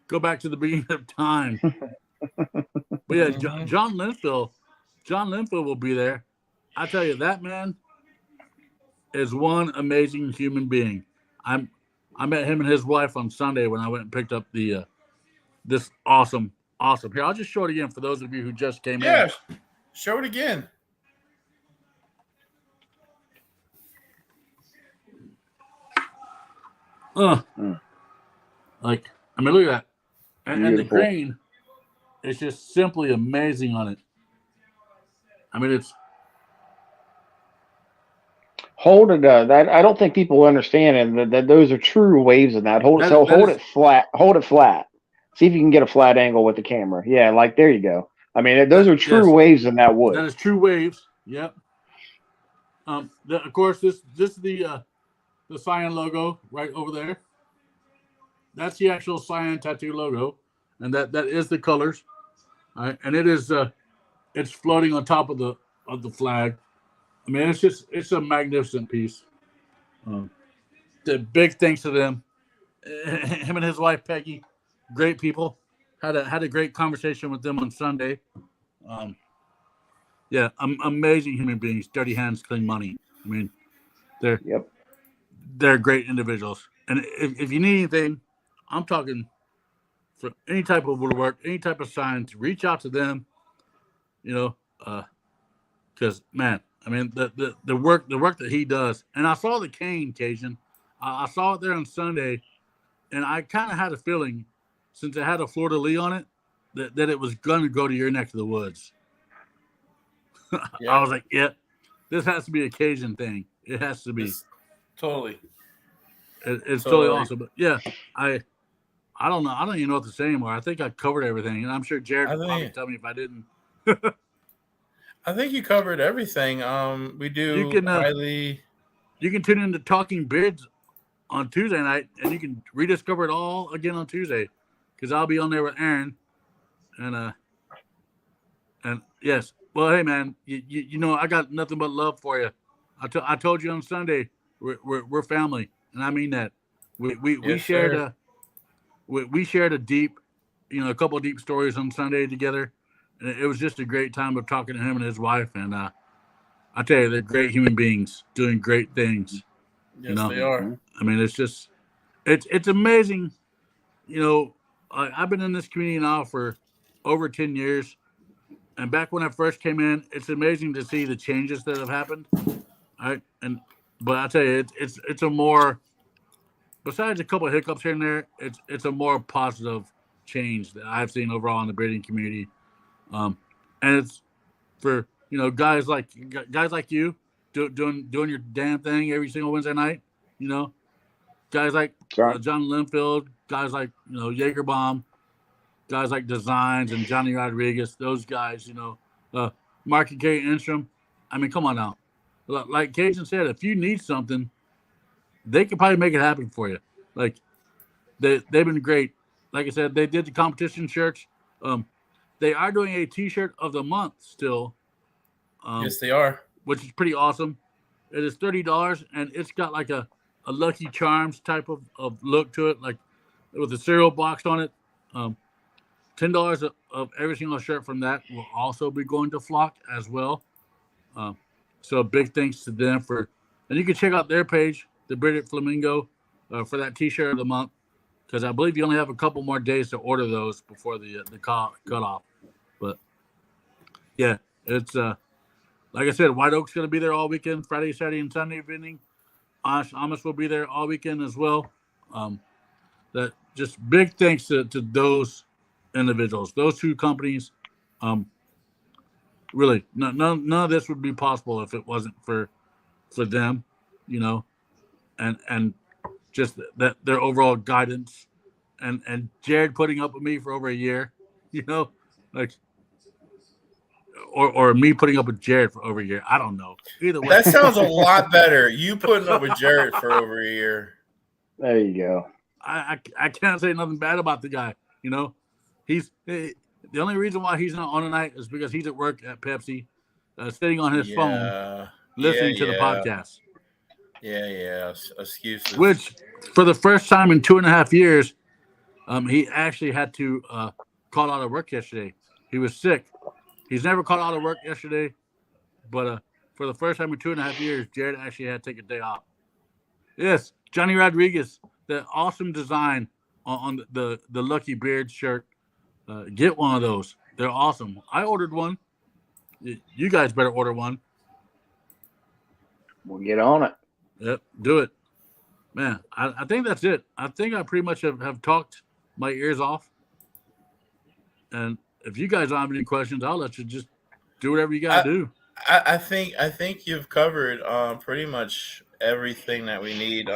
go back to the beginning of time. But yeah, John Linfield will be there. I tell you, that man is one amazing human being. I met him and his wife on Sunday when I went and picked up the this awesome. Here, I'll just show it again for those of you who just came in. Yeah, show it again. Like, I mean, look at that. And the Beautiful. grain is just simply amazing on it. I mean, it's Hold it. That I don't think people understand, and that those are true waves in that. Hold it flat. Hold it flat. See if you can get a flat angle with the camera. Yeah, like there you go. I mean, those are true waves in that wood. That is true waves. Yep. Of course, this is the Cyan logo right over there. That's the actual Cyan tattoo logo, and that is the colors. All right, and it is it's floating on top of the flag. I mean, it's a magnificent piece. The big thanks to them. Him and his wife Peggy, great people. had a great conversation with them on Sunday. Yeah, amazing human beings. Dirty hands, clean money. I mean, they're Yep. they're great individuals. And if you need anything, I'm talking for any type of woodwork, any type of signs. Reach out to them. You know, because man, I mean the work that he does. And I saw the cane, Cajun. I saw it there on Sunday, and I kind of had a feeling, since it had a fleur de lis on it, that it was going to go to your neck of the woods. Yeah. I was like, yeah, this has to be a Cajun thing. It has to be. Totally. It's totally awesome. But yeah, I don't know. I don't even know what to say anymore. I think I covered everything, and I'm sure Jared would probably tell me if I didn't. I think you covered everything. We do you can tune into Talking Bids on Tuesday night, and you can rediscover it all again on Tuesday, because I'll be on there with Aaron, and yes. Well, hey man, you know I got nothing but love for you. I told you on Sunday we're family, and I mean that. We shared a deep, a couple of deep stories on Sunday together, and it was just a great time of talking to him and his wife. And I tell you, they're great human beings doing great things. Yes, they are. I mean, it's amazing. I've been in this community now for over 10 years. And back when I first came in, it's amazing to see the changes that have happened. But I tell you, it's a more, besides a couple of hiccups here and there, it's a more positive change that I've seen overall in the breeding community. And it's for guys like you doing your damn thing every single Wednesday night. Guys like John Linfield, guys like Jaegerbaum, guys like Designs and Johnny Rodriguez, those guys, Mark and Kate Instrom. I mean, come on now. Like Cajun said, if you need something, they can probably make it happen for you. Like they've been great. Like I said, they did the competition shirts. They are doing a T-shirt of the month still. Yes, they are. Which is pretty awesome. It is $30, and it's got like a Lucky Charms type of look to it, like with a cereal box on it. $10 of every single shirt from that will also be going to Flock as well. So big thanks to them and you can check out their page, the Bearded Flamingo, for that T-shirt of the month, because I believe you only have a couple more days to order those before the cutoff. But yeah, it's like I said, White Oak's going to be there all weekend, Friday, Saturday, and Sunday evening. Amos will be there all weekend as well. That just big thanks to those individuals, those two companies. Really, none of this would be possible if it wasn't for them, and just that their overall guidance, and Jared putting up with me for over a year, like, or me putting up with Jared for over a year. I don't know. Either way, that sounds a lot better. You putting up with Jared for over a year. There you go. I can't say nothing bad about the guy. He's the only reason why he's not on tonight is because he's at work at Pepsi, sitting on his phone, listening to the podcast. Yeah. Excuses. Which, for the first time in 2.5 years, he actually had to call out of work yesterday. He was sick. He's never called out of work yesterday, but for the first time in 2.5 years, Jared actually had to take a day off. Yes, Johnny Rodriguez, the awesome design on the Lucky Beard shirt. Get one of those. They're awesome. I ordered one. You guys better order one. We'll get on it. Yep, do it. Man, I think that's it. I think I pretty much have talked my ears off. And if you guys don't have any questions, I'll let you just do whatever you got to do. I think you've covered pretty much everything that we need.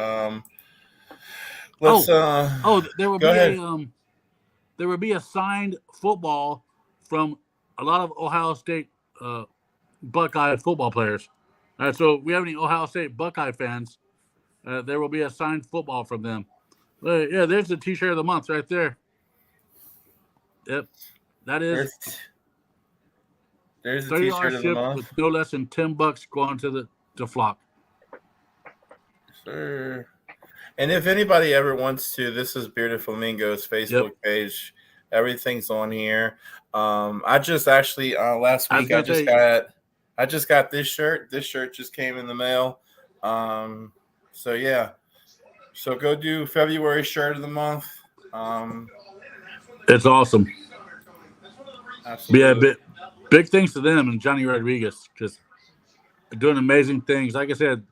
There will be a signed football from a lot of Ohio State Buckeye football players. All right, so if we have any Ohio State Buckeye fans, there will be a signed football from them. Yeah, there's the T-shirt of the month right there. Yep, that is. There's the T-shirt of the month with no less than $10 going to Flock. Sure. And if anybody ever wants to, this is Bearded Flamingo's Facebook page. Everything's on here. I just actually last week I just got this shirt. This shirt just came in the mail. So yeah. So go do February shirt of the month. It's awesome. Absolutely. Yeah, big thanks to them and Johnny Rodriguez, just doing amazing things. Like I said,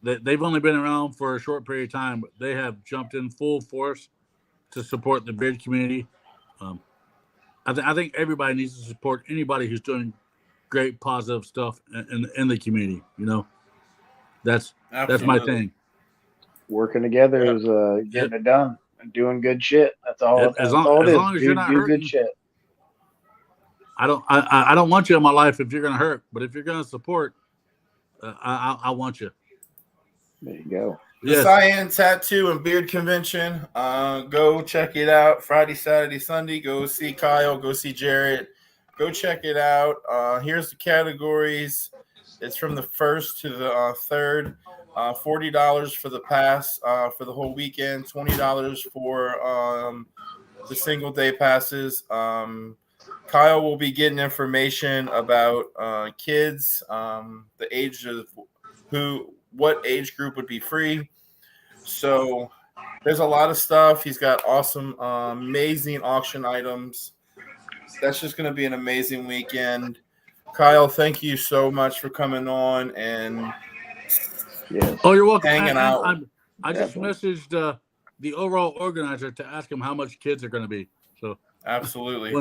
they've only been around for a short period of time, but they have jumped in full force to support the beard community. Um, I think everybody needs to support anybody who's doing great positive stuff in the community. You know, that's my thing. Working together Yep. is getting it done and doing good shit. That's all. Yep. That's all it as is. long as you're not do hurting, good shit. I don't want you in my life if you're gonna hurt, but if you're gonna support, I want you. There you go. The Yes. Cyan Tattoo and Beard Convention. Go check it out. Friday, Saturday, Sunday. Go see Kyle. Go see Jarrett. Go check it out. Here's the categories. It's from the 1st to the 3rd. $40 for the pass for the whole weekend. $20 for the single day passes. Kyle will be getting information about kids, the age of what age group would be free. So there's a lot of stuff. He's got awesome, amazing auction items. That's just going to be an amazing weekend. Kyle, thank you so much for coming on and Oh, you're welcome. hanging out. I just messaged the overall organizer to ask him how much kids are going to be. So Absolutely.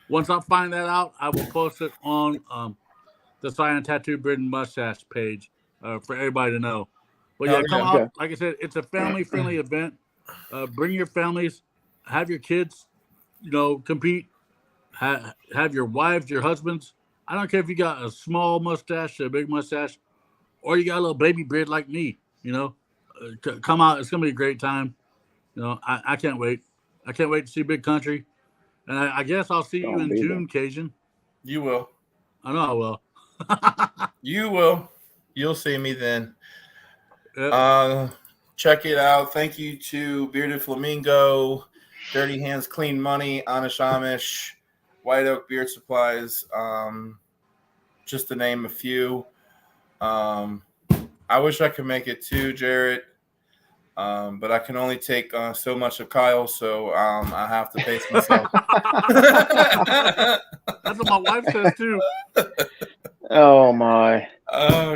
Once I find that out, I will post it on the Cyan Tattoo Beard and Mustache page for everybody to know. But yeah, come out. Like I said, it's a family-friendly event. Bring your families, have your kids, compete. Have your wives, your husbands. I don't care if you got a small mustache, a big mustache, or you got a little baby beard like me. Come out. It's gonna be a great time. I can't wait. I can't wait to see Big Country. And I guess I'll see you in June, Cajun. You will. I know I will. You will. You'll see me then. Yep. Check it out. Thank you to Bearded Flamingo, Dirty Hands Clean Money, Amish, White Oak Beard Supplies, just to name a few. I wish I could make it too, Jarrett. But I can only take so much of Kyle, so I have to pace myself. That's what my wife says too. Oh my.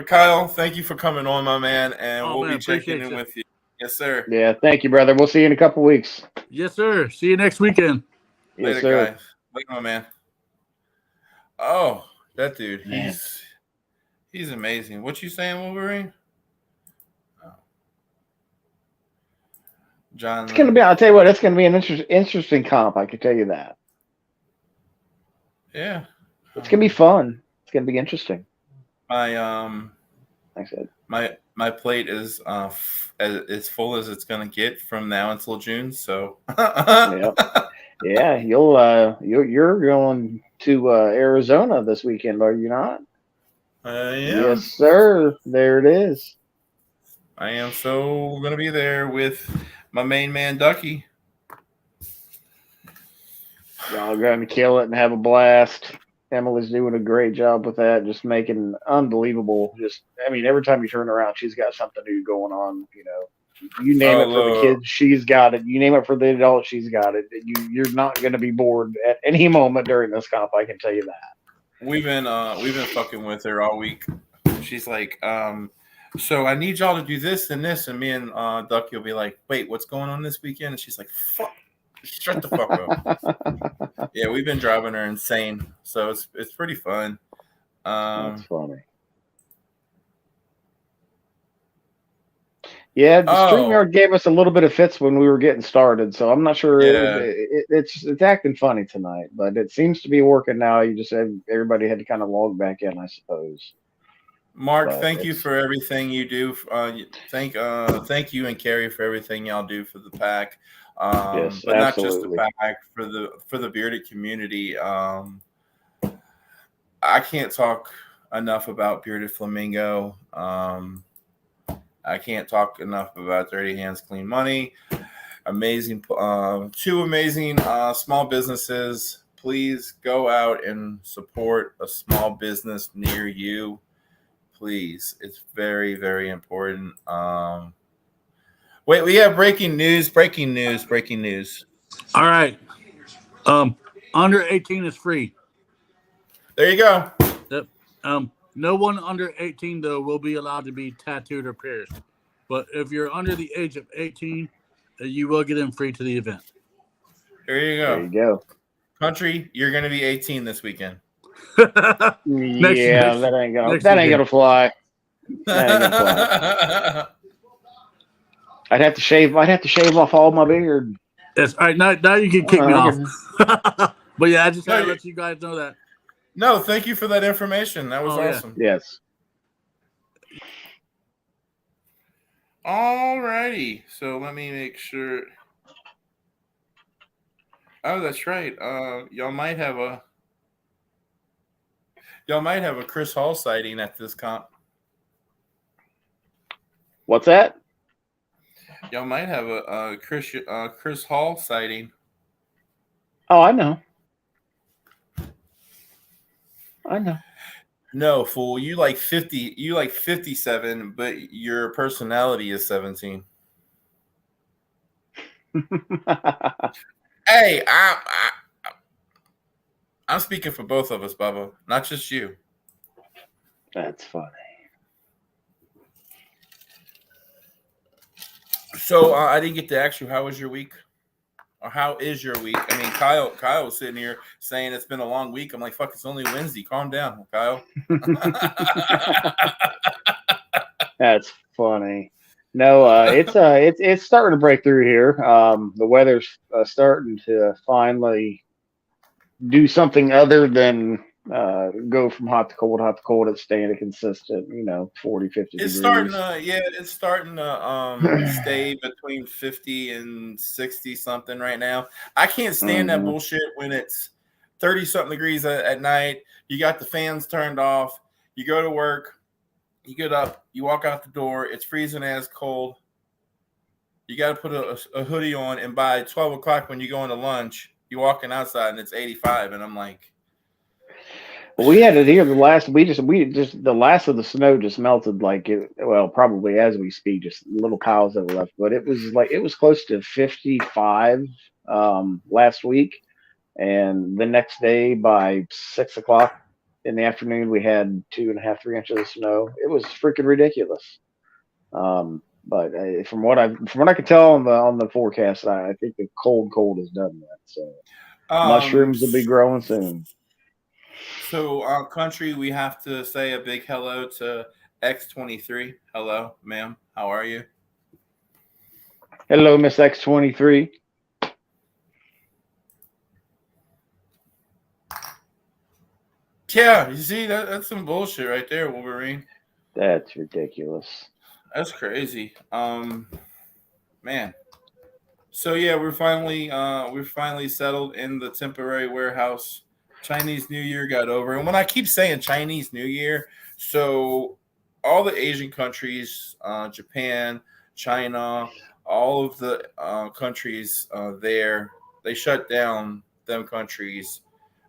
Kyle, thank you for coming on, my man, and we'll be checking in with you. Yes, sir. Yeah, thank you, brother. We'll see you in a couple weeks. Yes, sir. See you next weekend. Later, sir. guys. Later, my man. Oh, that dude. Man. He's amazing. What you saying, Wolverine? John. It's gonna be. I'll tell you what. It's gonna be an interesting comp. I can tell you that. Yeah. It's gonna be fun. It's gonna be interesting. My I said my plate is as full as it's gonna get from now until June. So. Yeah. You're going to Arizona this weekend, are you not? Yeah. Yes, sir. There it is. I am so gonna be there with my main man Ducky. Y'all going to kill it and have a blast. Emily's doing a great job with that, just making unbelievable. Every time you turn around, she's got something new going on. You name it for the kids, she's got it. You name it for the adults, she's got it. You're not going to be bored at any moment during this comp. I can tell you that. We've been fucking with her all week. She's like, so I need y'all to do this and this, and me and Ducky will be like, wait, what's going on this weekend? And she's like, fuck, shut the fuck up. Yeah, we've been driving her insane, so it's pretty fun. That's funny. Yeah, the StreamYard gave us a little bit of fits when we were getting started, so I'm not sure. Yeah. It's acting funny tonight, but it seems to be working now. You just said everybody had to kind of log back in, I suppose. Mark, thank you for everything you do. Thank you and Carrie for everything y'all do for the pack. Yes, but not absolutely. just the pack, for the bearded community. I can't talk enough about Bearded Flamingo. I can't talk enough about Dirty Hands Clean Money. amazing, two amazing small businesses. Please go out and support a small business near you. Please, it's very, very important. Wait, we have breaking news. All right. Under 18 is free. There you go. Yep. No one under 18 though will be allowed to be tattooed or pierced. But if you're under the age of 18, you will get in free to the event. There you go. There you go. Country, you're going to be 18 this weekend. That ain't gonna fly. That ain't gonna fly. I'd have to shave off all my beard. Yes. All right. Now you can kick me off. But yeah, I just gotta let you guys know that. No, thank you for that information. That was awesome. Yeah. Yes. All righty. So let me make sure. Oh, that's right. Y'all might have a Chris Hall sighting at this comp. What's that? Y'all might have a Chris Hall sighting. Oh, I know. No, fool. You like 50. You like 57, but your personality is 17. Hey, I'm speaking for both of us, Bubba, not just you. That's funny. So I didn't get to ask you, how was your week? Or how is your week? I mean, Kyle was sitting here saying it's been a long week. I'm like, fuck, it's only Wednesday. Calm down, Kyle. That's funny. No, it's starting to break through here. The weather's starting to finally do something other than go from hot to cold. It's staying a consistent, 40, 50 it's degrees. It's starting to stay between 50 and 60 something right now. I can't stand that bullshit when it's 30 something degrees at night. You got the fans turned off. You go to work. You get up. You walk out the door. It's freezing ass cold. You got to put a hoodie on, and by 12 o'clock when you go into lunch, you're walking outside and it's 85, and I'm like. We had it here the last of the snow just melted probably as we speak, just little piles that were left, but it was close to 55 last week, and the next day by 6 o'clock in the afternoon we had 2.5, 3 inches of snow. It was freaking ridiculous. But from what I could tell on the forecast, I think the cold has done that. So mushrooms will be growing soon. So, country, we have to say a big hello to X23. Hello, ma'am. How are you? Hello, Miss X23. Yeah, you see, that's some bullshit right there, Wolverine. That's ridiculous. That's crazy. Man. So yeah, we're finally settled in the temporary warehouse. Chinese New Year got over. And when I keep saying Chinese New Year, so all the Asian countries, Japan, China, all of the countries there, they shut down them countries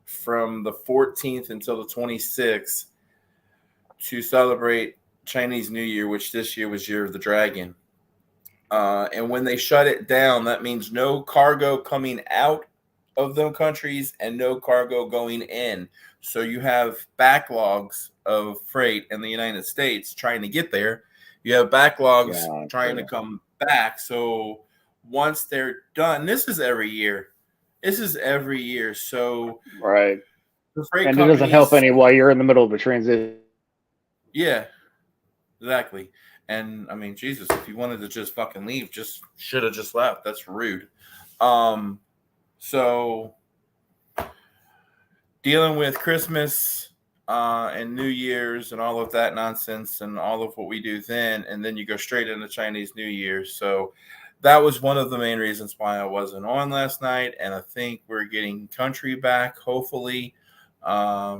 from the 14th until the 26th to celebrate Chinese New Year, which this year was Year of the Dragon. And when they shut it down, that means no cargo coming out of them countries and no cargo going in. So you have backlogs of freight in the United States trying to get there. You have backlogs trying to come back. So once they're done, this is every year. So right. The freight and it doesn't help any while you're in the middle of a transition. Yeah, exactly. And I mean, Jesus, if you wanted to just fucking leave, just should have just left. That's rude. So dealing with Christmas and New Year's and all of that nonsense and all of what we do then, and then you go straight into Chinese New Year. So that was one of the main reasons why I wasn't on last night. And I think we're getting country back, hopefully. I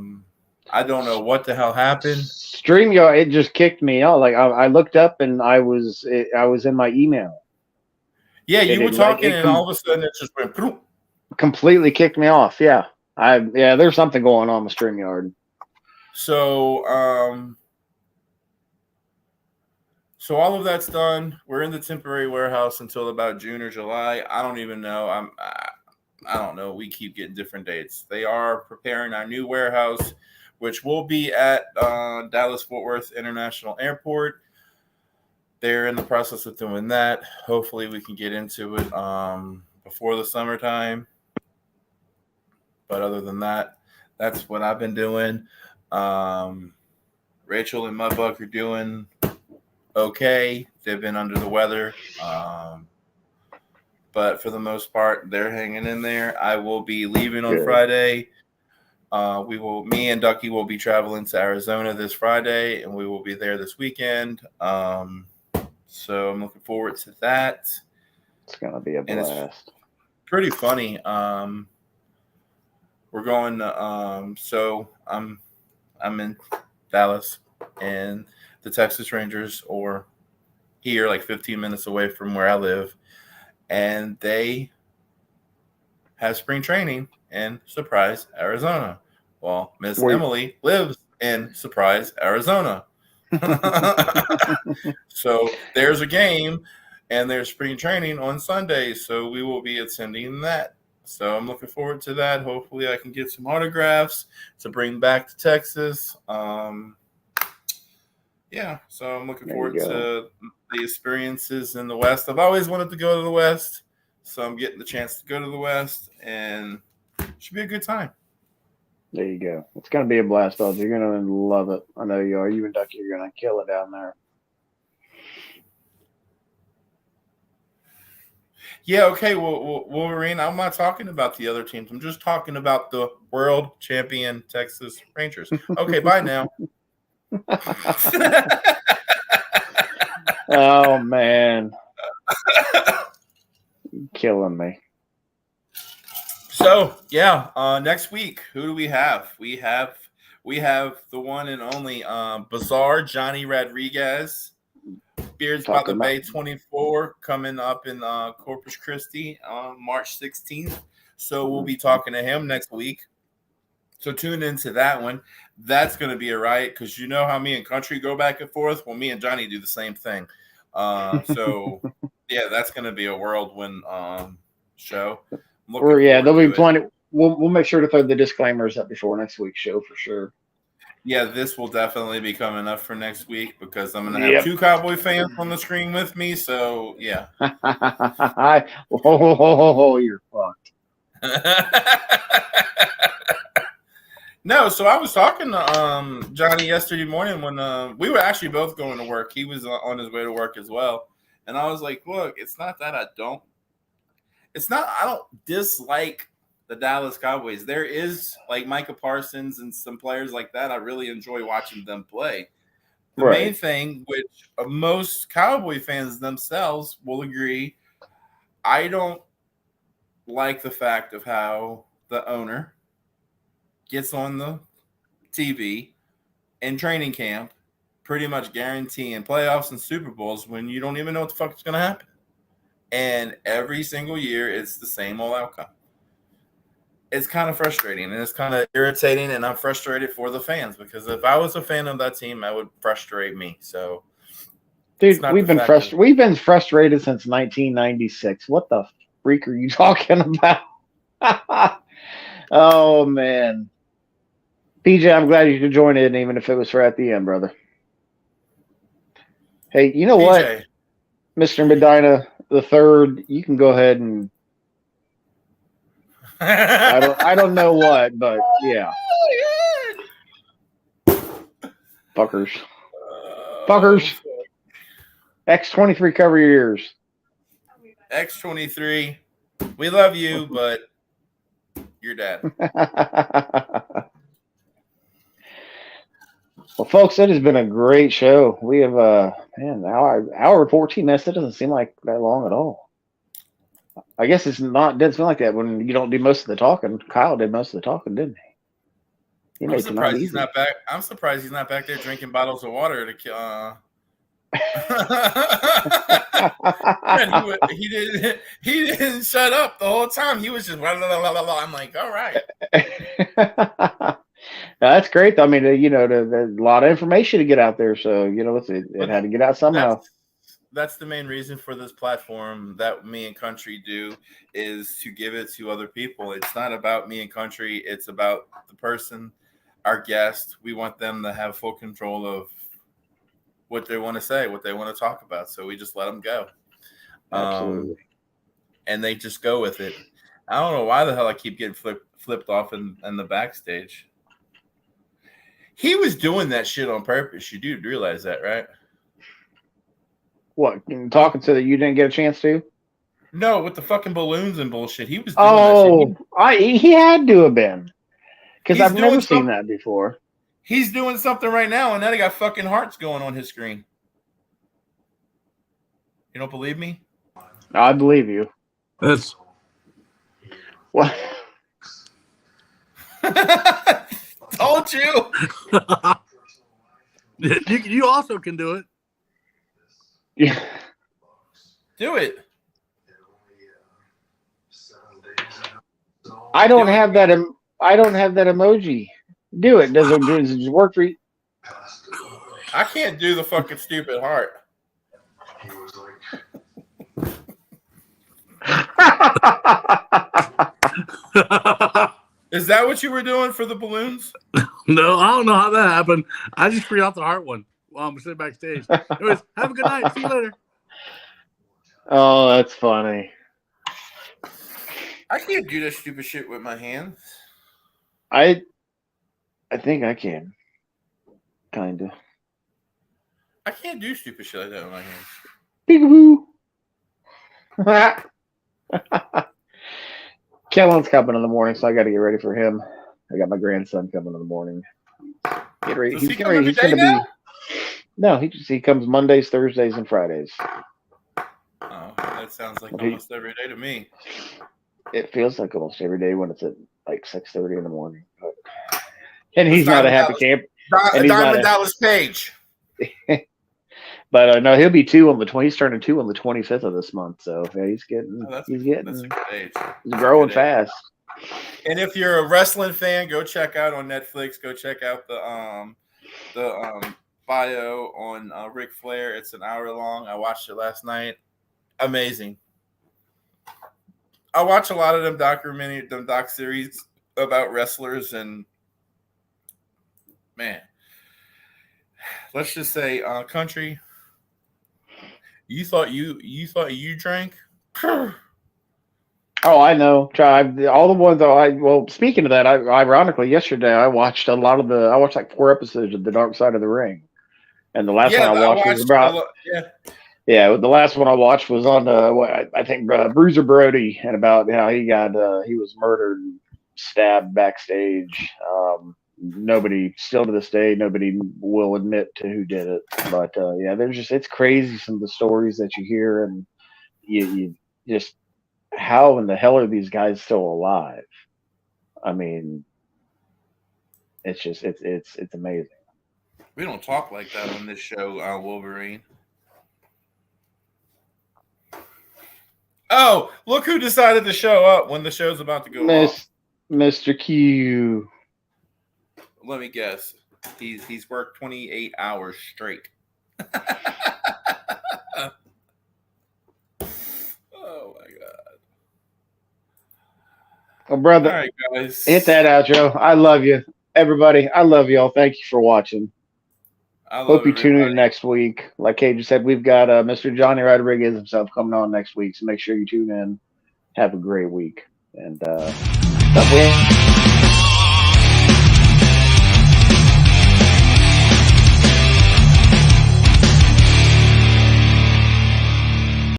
don't know what the hell happened. StreamYard, it just kicked me out. Like I looked up and I was in my email. Yeah, you were It talking, and all of a sudden it just went. Poof. completely kicked me off. Yeah, there's something going on with StreamYard. So, so all of that's done. We're in the temporary warehouse until about June or July. I don't even know. I don't know. We keep getting different dates. They are preparing our new warehouse, which will be at Dallas Fort Worth International Airport. They're in the process of doing that. Hopefully, we can get into it before the summertime. But other than that, that's what I've been doing. Rachel and Mudbug are doing okay. They've been under the weather. But for the most part, they're hanging in there. I will be leaving on Friday. Me and Ducky will be traveling to Arizona this Friday, and we will be there this weekend. So I'm looking forward to that. It's gonna be a blast. It's pretty funny. We're going. So I'm in Dallas, and the Texas Rangers are here, like 15 minutes away from where I live, and they have spring training in Surprise, Arizona. Well, Miss Emily lives in Surprise, Arizona. So there's a game, and there's spring training on Sunday, so we will be attending that. So I'm looking forward to that. Hopefully I can get some autographs to bring back to Texas. Yeah, so I'm looking forward to the experiences in the West. I've always wanted to go to the West, so I'm getting the chance to go to the West, and it should be a good time. There you go. It's going to be a blast, fellas. You're going to love it. I know you are. You and Ducky are going to kill it down there. Yeah, okay. Well, Wolverine, I'm not talking about the other teams. I'm just talking about the world champion Texas Rangers. Okay, bye now. Oh, man. You're killing me. So, yeah, next week, who do we have? We have the one and only Bizarre Johnny Rodriguez. Beards by the Bay 24 coming up in Corpus Christi on March 16th. So we'll be talking to him next week. So tune into that one. That's going to be a riot because you know how me and Country go back and forth. Well, me and Johnny do the same thing. So, yeah, that's going to be a whirlwind show. There'll be plenty. We'll make sure to throw the disclaimers up before next week's show for sure. Yeah, this will definitely be coming up for next week because I'm going to have two Cowboy fans on the screen with me. So, yeah. You're fucked. No, so I was talking to Johnny yesterday morning when we were actually both going to work. He was on his way to work as well. And I was like, look, it's not that I don't dislike the Dallas Cowboys. There is like Micah Parsons and some players like that. I really enjoy watching them play. The main thing, which most Cowboy fans themselves will agree, I don't like the fact of how the owner gets on the TV in training camp, pretty much guaranteeing playoffs and Super Bowls when you don't even know what the fuck is going to happen. And every single year, it's the same old outcome. It's kind of frustrating, and it's kind of irritating, and I'm frustrated for the fans because if I was a fan of that team, that would frustrate me. So, dude, we've been frustrated since 1996. What the freak are you talking about? Oh, man. PJ, I'm glad you could join in, even if it was for at the end, brother. Hey, you know PJ. What? Mr. Medina the third, you can go ahead and I don't know what, but yeah. Fuckers. X23, cover your ears. X23, we love you, but you're dead. Well, folks, it has been a great show. We have hour 14 minutes. It doesn't seem like that long at all. I guess it doesn't feel like that when you don't do most of the talking. Kyle did most of the talking, didn't he? I'm surprised he's not back. I'm surprised he's not back there drinking bottles of water to Man, he didn't shut up the whole time. He was just blah, blah, blah, blah, blah. I'm like, all right. That's great. I mean, there's a lot of information to get out there. So, it had to get out somehow. That's the main reason for this platform that Me and Country do, is to give it to other people. It's not about Me and Country. It's about the person, our guest. We want them to have full control of what they want to say, what they want to talk about. So we just let them go. Absolutely. And they just go with it. I don't know why the hell I keep getting flipped off in the backstage. He was doing that shit on purpose. You do realize that, right? What, talking so that you didn't get a chance to? No, with the fucking balloons and bullshit. He was doing that shit. He had to have been. Because I've never seen that before. He's doing something right now, and now they got fucking hearts going on his screen. You don't believe me? I believe you. That's what? Told you. You also can do it. Yeah. Do it. I don't have that. I don't have that emoji. Do it. Does it work for you? I can't do the fucking stupid heart. Is that what you were doing for the balloons? No, I don't know how that happened. I just forgot the heart one while I'm sitting backstage. Anyways, have a good night. See you later. Oh, that's funny. I can't do that stupid shit with my hands. I think I can. Kinda. I can't do stupid shit like that with my hands. Peekaboo. Kellen's coming in the morning, so I got to get ready for him. I got my grandson coming in the morning. Get ready. Does he come every day now? No, he comes Mondays, Thursdays, and Fridays. Oh, that sounds like almost every day to me. It feels like almost every day when it's at like 6:30 in the morning. And he's not a happy camper. Diamond Dallas Page. But no, he'll be 2 on the 20. He's turning 2 on the 25th of this month. So yeah, he's getting. That's a good age. He's growing fast. And if you're a wrestling fan, go check out on Netflix. Go check out the bio on Ric Flair. It's an hour long. I watched it last night. Amazing. I watch a lot of them doc series about wrestlers, and man, let's just say, Country. You thought you drank? Oh, I know. All the ones. Speaking of that, ironically, yesterday I watched like 4 episodes of The Dark Side of the Ring, and the last one I watched was about. The last one I watched was on I think Bruiser Brody, and about how he was murdered, and stabbed backstage. Still to this day, nobody will admit to who did it. But it's crazy, some of the stories that you hear, and you just, how in the hell are these guys still alive? I mean, it's just it's amazing. We don't talk like that on this show, Wolverine. Oh, look who decided to show up when the show's about to go off. Mr. Q. Let me guess. He's worked 28 hours straight. Oh my god. Well, brother, all right, guys, hit that outro. I love you, everybody. I love y'all. Thank you for watching. Hope you tune in next week. Like Cage said, we've got Mr. Johnny Rodriguez himself coming on next week, so make sure you tune in. Have a great week, and